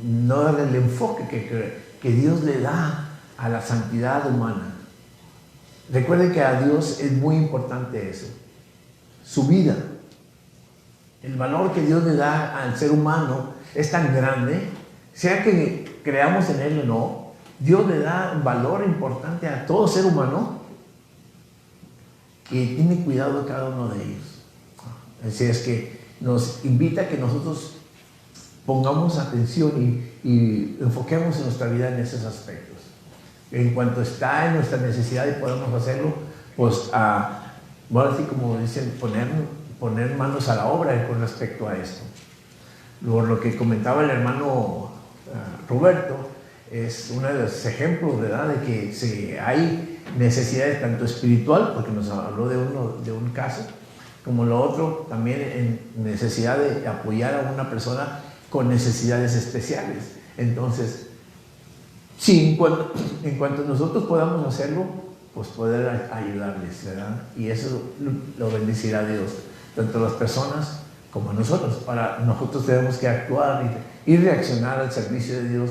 no darle el enfoque que Dios le da a la santidad humana. Recuerden que a Dios es muy importante eso, su vida, el valor que Dios le da al ser humano es tan grande, sea que creamos en Él o no. Dios le da un valor importante a todo ser humano, que tiene cuidado de cada uno de ellos. Así es que nos invita a que nosotros pongamos atención y enfoquemos en nuestra vida en esos aspectos. En cuanto está en nuestra necesidad y podemos hacerlo, pues bueno, así como dicen, poner manos a la obra con respecto a esto. Luego, lo que comentaba el hermano Roberto, es uno de los ejemplos, ¿verdad?, de que hay necesidades tanto espiritual, porque nos habló de un caso, como lo otro también en necesidad de apoyar a una persona con necesidades especiales. Entonces, sí, en cuanto nosotros podamos hacerlo, pues poder ayudarles, ¿verdad? Y eso lo bendecirá Dios, tanto las personas como nosotros. Nosotros tenemos que actuar y reaccionar al servicio de Dios,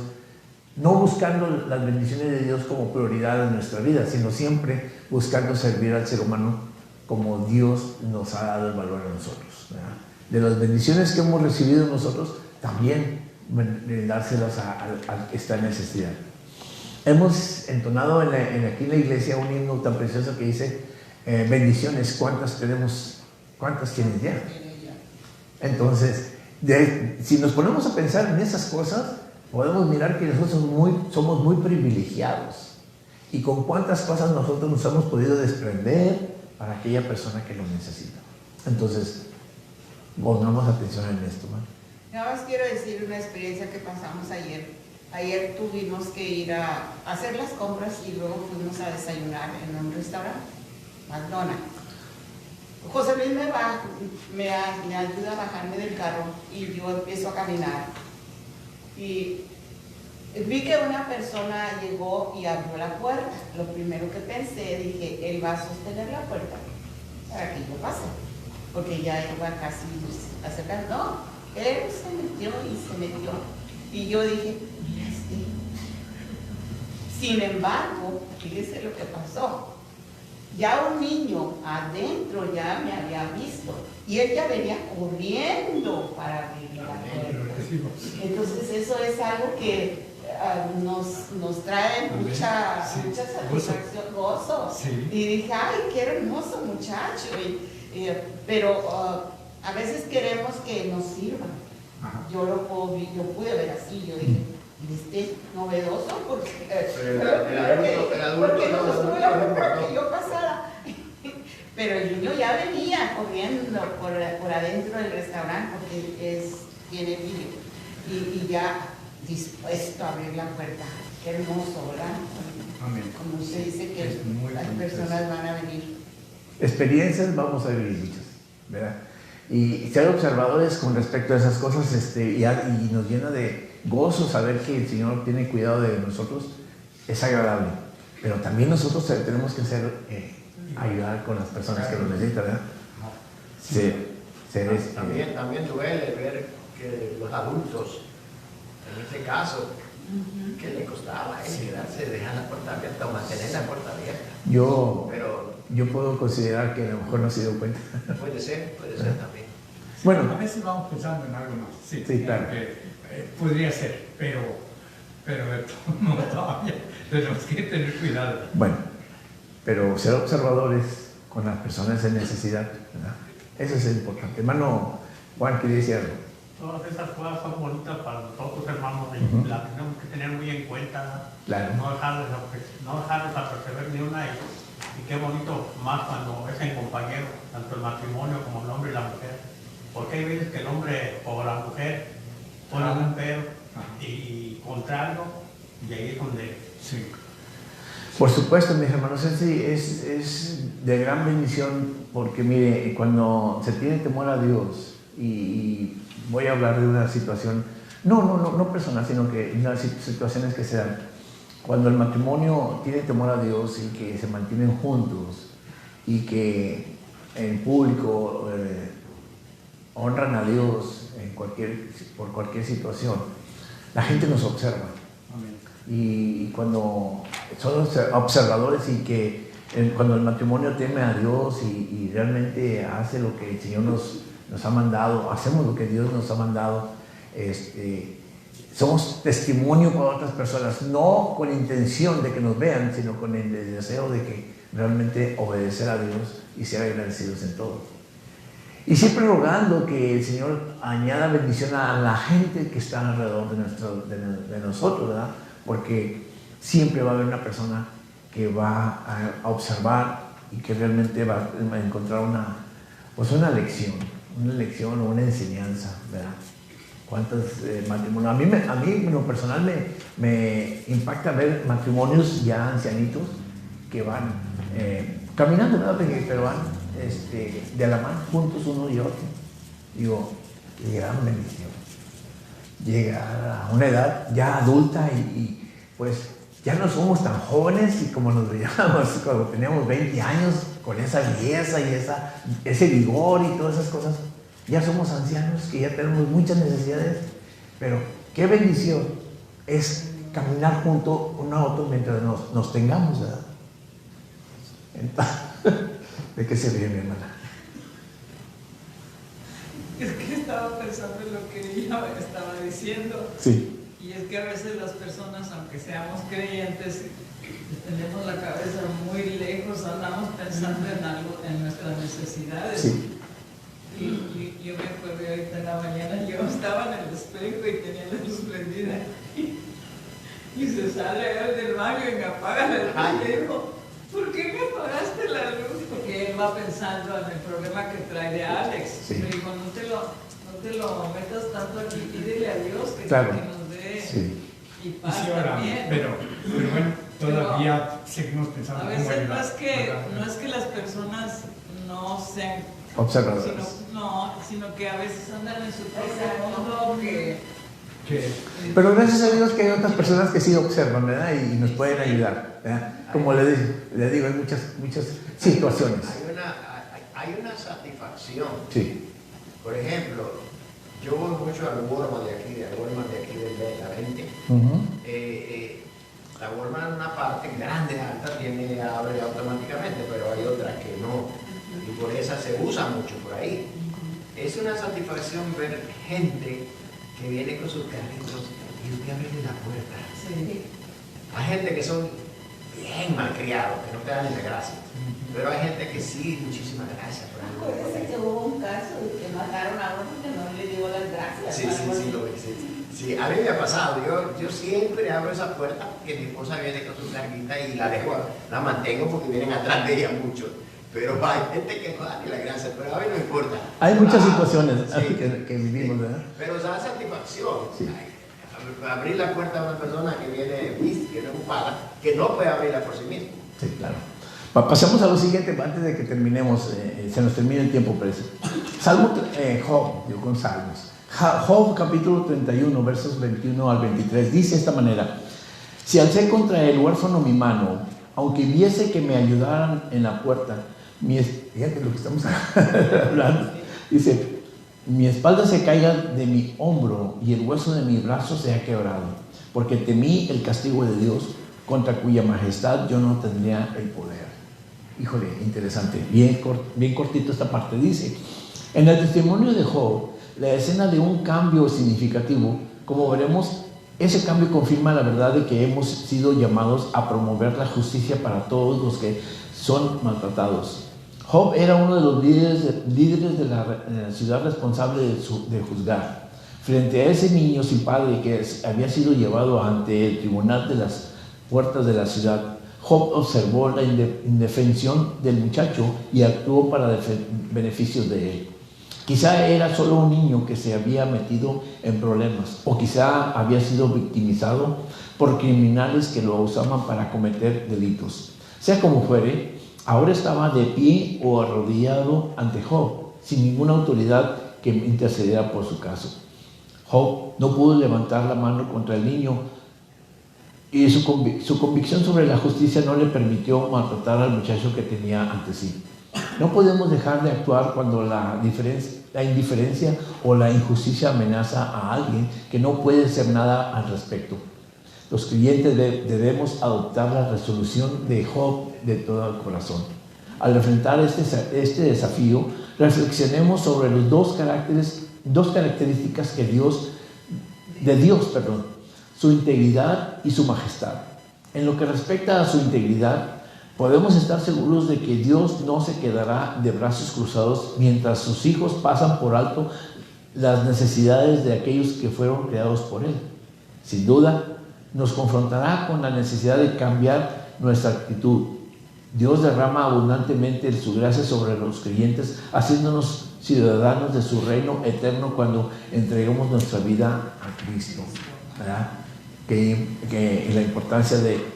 no buscando las bendiciones de Dios como prioridad en nuestra vida, sino siempre buscando servir al ser humano como Dios nos ha dado el valor a nosotros, ¿verdad? De las bendiciones que hemos recibido nosotros, también dárselas al que está en necesidad. Hemos entonado aquí en la iglesia un himno tan precioso que dice, bendiciones, ¿cuántas tienes ya? Entonces, si nos ponemos a pensar en esas cosas, podemos mirar que nosotros somos muy privilegiados. Y con cuántas cosas nosotros nos hemos podido desprender para aquella persona que lo necesita. Entonces, pongamos atención en esto, ¿no? Nada más quiero decir una experiencia que pasamos ayer. Ayer tuvimos que ir a hacer las compras y luego fuimos a desayunar en un restaurante, McDonald's. José Luis me ayuda a bajarme del carro y yo empiezo a caminar. Y vi que una persona llegó y abrió la puerta. Lo primero que pensé, dije, él va a sostener la puerta para que yo pase, porque ya iba casi acercando. No, él se metió y se metió. Y yo dije, mira, sí. Sin embargo, fíjese lo que pasó. Ya un niño adentro ya me había visto y él ya venía corriendo para abrir la puerta. Entonces eso es algo que nos trae mucha satisfacción, gozo. Sí. Y dije, ay, qué hermoso muchacho. Pero a veces queremos que nos sirvan. Yo pude ver así, yo dije, novedoso porque no sostuvo la puerta que yo pasara. Pero el niño ya venía corriendo por adentro del restaurante porque tiene vidrio y ya dispuesto a abrir la puerta. Qué hermoso, ¿verdad? Amén. Como usted dice que las personas van a venir. Experiencias vamos a vivir muchas, ¿verdad? Y ser observadores con respecto a esas cosas y nos llena de gozo saber que el Señor tiene cuidado de nosotros, es agradable. Pero también nosotros tenemos que ayudar con las personas que lo necesitan, ¿verdad? También duele ver que los adultos, en este caso, que le costaba quedarse, dejar la puerta abierta o mantener la puerta abierta. Yo puedo considerar que a lo mejor no se dio cuenta. Puede ser también. Bueno, a veces vamos pensando en algo más. Sí, claro. Podría ser, pero no, todavía tenemos que tener cuidado. Bueno, pero ser observadores con las personas en necesidad, ¿verdad? Eso es importante. Hermano Juan, ¿quería decir algo? Todas esas cosas son bonitas para nosotros, hermanos, y las tenemos que tener muy en cuenta. Claro. No dejarles aperceber ni una. Y qué bonito más cuando es en compañero, tanto el matrimonio como el hombre y la mujer. Porque hay veces que el hombre o la mujer ponen un pero y contrario, y ahí es donde... Sí. Por supuesto, mis hermanos, es de gran bendición porque, mire, cuando se tiene temor a Dios, y voy a hablar de una situación, no personal, sino que unas situaciones que se dan. Cuando el matrimonio tiene temor a Dios y que se mantienen juntos y que en público honran a Dios por cualquier situación, la gente nos observa. Amén. Y cuando son observadores y que cuando el matrimonio teme a Dios y realmente hace lo que el Señor nos ha mandado, hacemos lo que Dios nos ha mandado, somos testimonio para otras personas, no con intención de que nos vean, sino con el deseo de que realmente obedecer a Dios y ser agradecidos en todo. Y siempre rogando que el Señor añada bendición a la gente que está alrededor de nosotros, ¿verdad? Porque siempre va a haber una persona que va a observar y que realmente va a encontrar una lección o una enseñanza, ¿verdad? ¿Cuántos matrimonios? A mí en lo personal me impacta ver matrimonios ya ancianitos que van caminando, ¿verdad? Pero van de la mano juntos uno y otro. Digo, qué gran bendición. Llegar a una edad ya adulta y pues ya no somos tan jóvenes y como nos veíamos cuando teníamos 20 años con esa belleza y ese vigor y todas esas cosas. Ya somos ancianos que ya tenemos muchas necesidades, pero qué bendición es caminar junto uno a otro mientras nos tengamos, ¿verdad? Entonces, ¿de qué se ríe mi hermana? Es que estaba pensando en lo que ella estaba diciendo. Sí. Y es que a veces las personas, aunque seamos creyentes, tenemos la cabeza muy lejos, andamos pensando en algo, en nuestras necesidades. Sí. Y Yo me acuerdo ahorita en la mañana, yo estaba en el espejo y tenía la luz prendida. Y se sale él del baño y me apaga la luz. Y le digo, ¿por qué me apagaste la luz? Porque él va pensando en el problema que trae de Alex. Sí. Le digo, no te lo metas tanto aquí, pídele a Dios que, Claro. que nos dé Sí. y paz Sí, ahora, también. pero bueno, todavía seguimos pensando A cómo veces ayudar, no es que las personas no sean Observadoras. sino que a veces andan en su propio mundo Que Pero gracias a Dios que hay otras personas que sí observan, ¿verdad? Y nos pueden ayudar, ¿verdad? Como le digo, hay muchas situaciones. Hay una satisfacción. Sí. Por ejemplo, yo voy mucho al Walmart de aquí, de la 20. Ujú. La Walmart en una parte grande, alta, abre automáticamente, pero hay otras que no. Y por esa se usa mucho por ahí. Es una satisfacción ver gente que viene con sus carritos y usted abre la puerta. sí. Hay gente que son bien malcriados, que no te dan ni la gracia. Pero hay gente que sí, muchísimas gracias. Acuérdese que hubo un caso de que mataron a uno porque no le dio las gracias. Sí, lo vi, sí. Sí, a mí me ha pasado. Yo siempre abro esa puerta porque mi esposa viene con su carguita y la mantengo porque vienen atrás de ella mucho. Pero hay gente que no da ni la gracia, pero a mí no importa. Hay muchas situaciones sí, que vivimos, ¿verdad? Pero da satisfacción. Sí. Abrir la puerta a una persona que viene, que no es ocupada, que no puede abrirla por sí mismo. Sí, claro. Pasemos a lo siguiente antes de que terminemos, se nos termine el tiempo, parece. Salmo, Job, digo con Salmos. Job capítulo 31, versos 21 al 23, dice de esta manera: si alcé contra el huérfano mi mano, aunque viese que me ayudaran en la puerta, fíjate lo que estamos hablando, dice, mi espalda se caiga de mi hombro y el hueso de mi brazo se ha quebrado, porque temí el castigo de Dios, contra cuya majestad yo no tendría el poder. Híjole, interesante, bien cortito esta parte. Dice, en el testimonio de Job, la escena de un cambio significativo, como veremos, ese cambio confirma la verdad de que hemos sido llamados a promover la justicia para todos los que son maltratados. Job era uno de los líderes de la ciudad responsable de juzgar. Frente a ese niño sin padre que había sido llevado ante el tribunal de las puertas de la ciudad, Job observó la indefensión del muchacho y actuó para beneficio de él. Quizá era solo un niño que se había metido en problemas, o quizá había sido victimizado por criminales que lo usaban para cometer delitos. Sea como fuere, ahora estaba de pie o arrodillado ante Job, sin ninguna autoridad que intercediera por su caso. Job no pudo levantar la mano contra el niño, y su convicción sobre la justicia no le permitió maltratar al muchacho que tenía ante sí. No podemos dejar de actuar cuando la indiferencia o la injusticia amenaza a alguien que no puede hacer nada al respecto. Los creyentes debemos adoptar la resolución de Job de todo el corazón. Al enfrentar este desafío, reflexionemos sobre los dos características de Dios, su integridad y su majestad. En lo que respecta a su integridad, podemos estar seguros de que Dios no se quedará de brazos cruzados mientras sus hijos pasan por alto las necesidades de aquellos que fueron creados por Él. Sin duda, nos confrontará con la necesidad de cambiar nuestra actitud. Dios derrama abundantemente su gracia sobre los creyentes, haciéndonos ciudadanos de su reino eterno cuando entregamos nuestra vida a Cristo, ¿verdad? Que la importancia de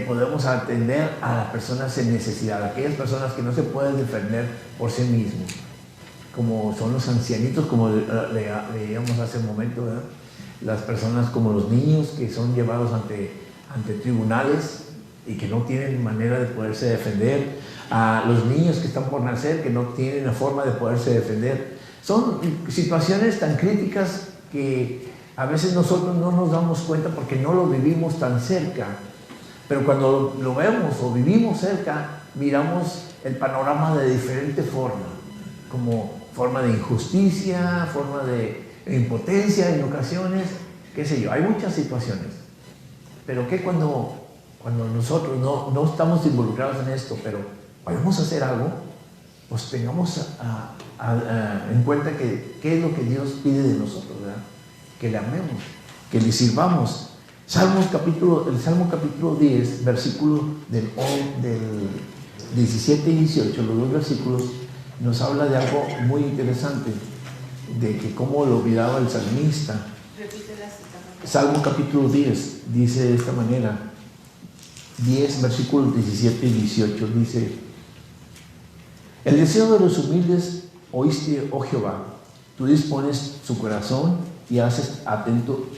podemos atender a las personas en necesidad, aquellas personas que no se pueden defender por sí mismos, como son los ancianitos, como leíamos hace un momento, ¿verdad? Las personas como los niños que son llevados ante tribunales y que no tienen manera de poderse defender, a los niños que están por nacer que no tienen la forma de poderse defender. Son situaciones tan críticas que a veces nosotros no nos damos cuenta porque no lo vivimos tan cerca, pero cuando lo vemos o vivimos cerca, miramos el panorama de diferente forma, como forma de injusticia, forma de impotencia en ocasiones, qué sé yo, hay muchas situaciones. Pero que cuando nosotros no estamos involucrados en esto, pero podemos hacer algo, pues tengamos en cuenta que qué es lo que Dios pide de nosotros, ¿verdad? Que le amemos, que le sirvamos. El Salmo capítulo 10, versículo del 17 y 18, los dos versículos, nos habla de algo muy interesante, de que cómo lo olvidaba el salmista. Repite la cita. Salmo capítulo 10 dice de esta manera, 10 versículos 17 y 18, dice: el deseo de los humildes oíste, oh Jehová, tú dispones su corazón y haces atento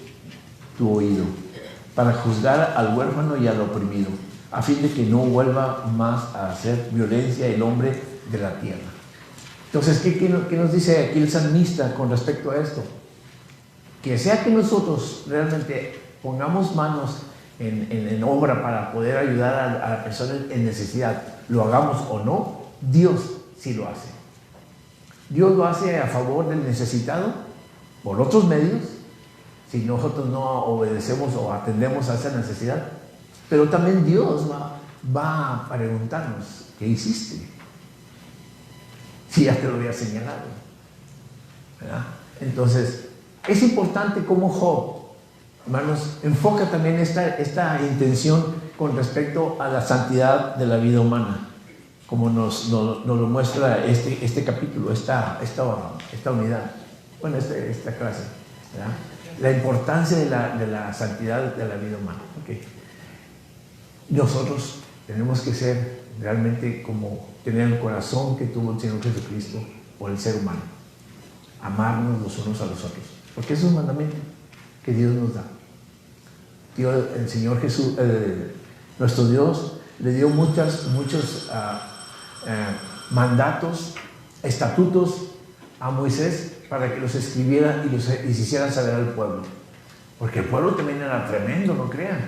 tu oído para juzgar al huérfano y al oprimido, a fin de que no vuelva más a hacer violencia el hombre de la tierra. Entonces, ¿qué nos dice aquí el salmista con respecto a esto? Que sea que nosotros realmente pongamos manos en obra para poder ayudar a la persona en necesidad, lo hagamos o no, Dios sí lo hace. Dios lo hace a favor del necesitado por otros medios, si nosotros no obedecemos o atendemos a esa necesidad. Pero también Dios va a preguntarnos: ¿qué hiciste? Si ya te lo había señalado, ¿verdad? Entonces, es importante como Job, hermanos, enfoca también esta intención con respecto a la santidad de la vida humana, como nos lo muestra este capítulo, esta unidad, bueno, esta clase, ¿verdad? La importancia de la santidad de la vida humana. Okay. Nosotros tenemos que ser realmente como tener el corazón que tuvo el Señor Jesucristo por el ser humano, amarnos los unos a los otros, porque es un mandamiento que Dios nos da. El Señor Jesús, nuestro Dios, le dio muchos mandatos, estatutos a Moisés para que los escribiera y los hiciera saber al pueblo, porque el pueblo también era tremendo, no crean,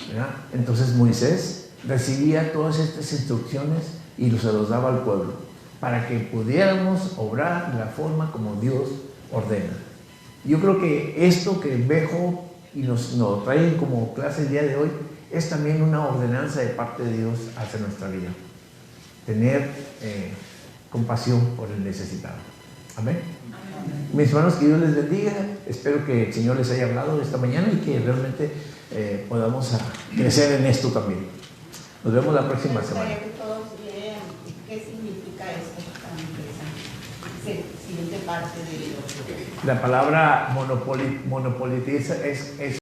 ¿verdad? Entonces Moisés recibía todas estas instrucciones y se los daba al pueblo para que pudiéramos obrar de la forma como Dios ordena. Yo creo que esto que Bejo y nos traen como clase el día de hoy es también una ordenanza de parte de Dios hacia nuestra vida. Tener compasión por el necesitado. Amén. Mis hermanos, que Dios les bendiga. Espero que el Señor les haya hablado esta mañana y que realmente podamos crecer en esto también. Nos vemos la próxima semana. Me gustaría que todos vean qué significa esto tan interesante. Siguiente parte de La palabra monopolitiza es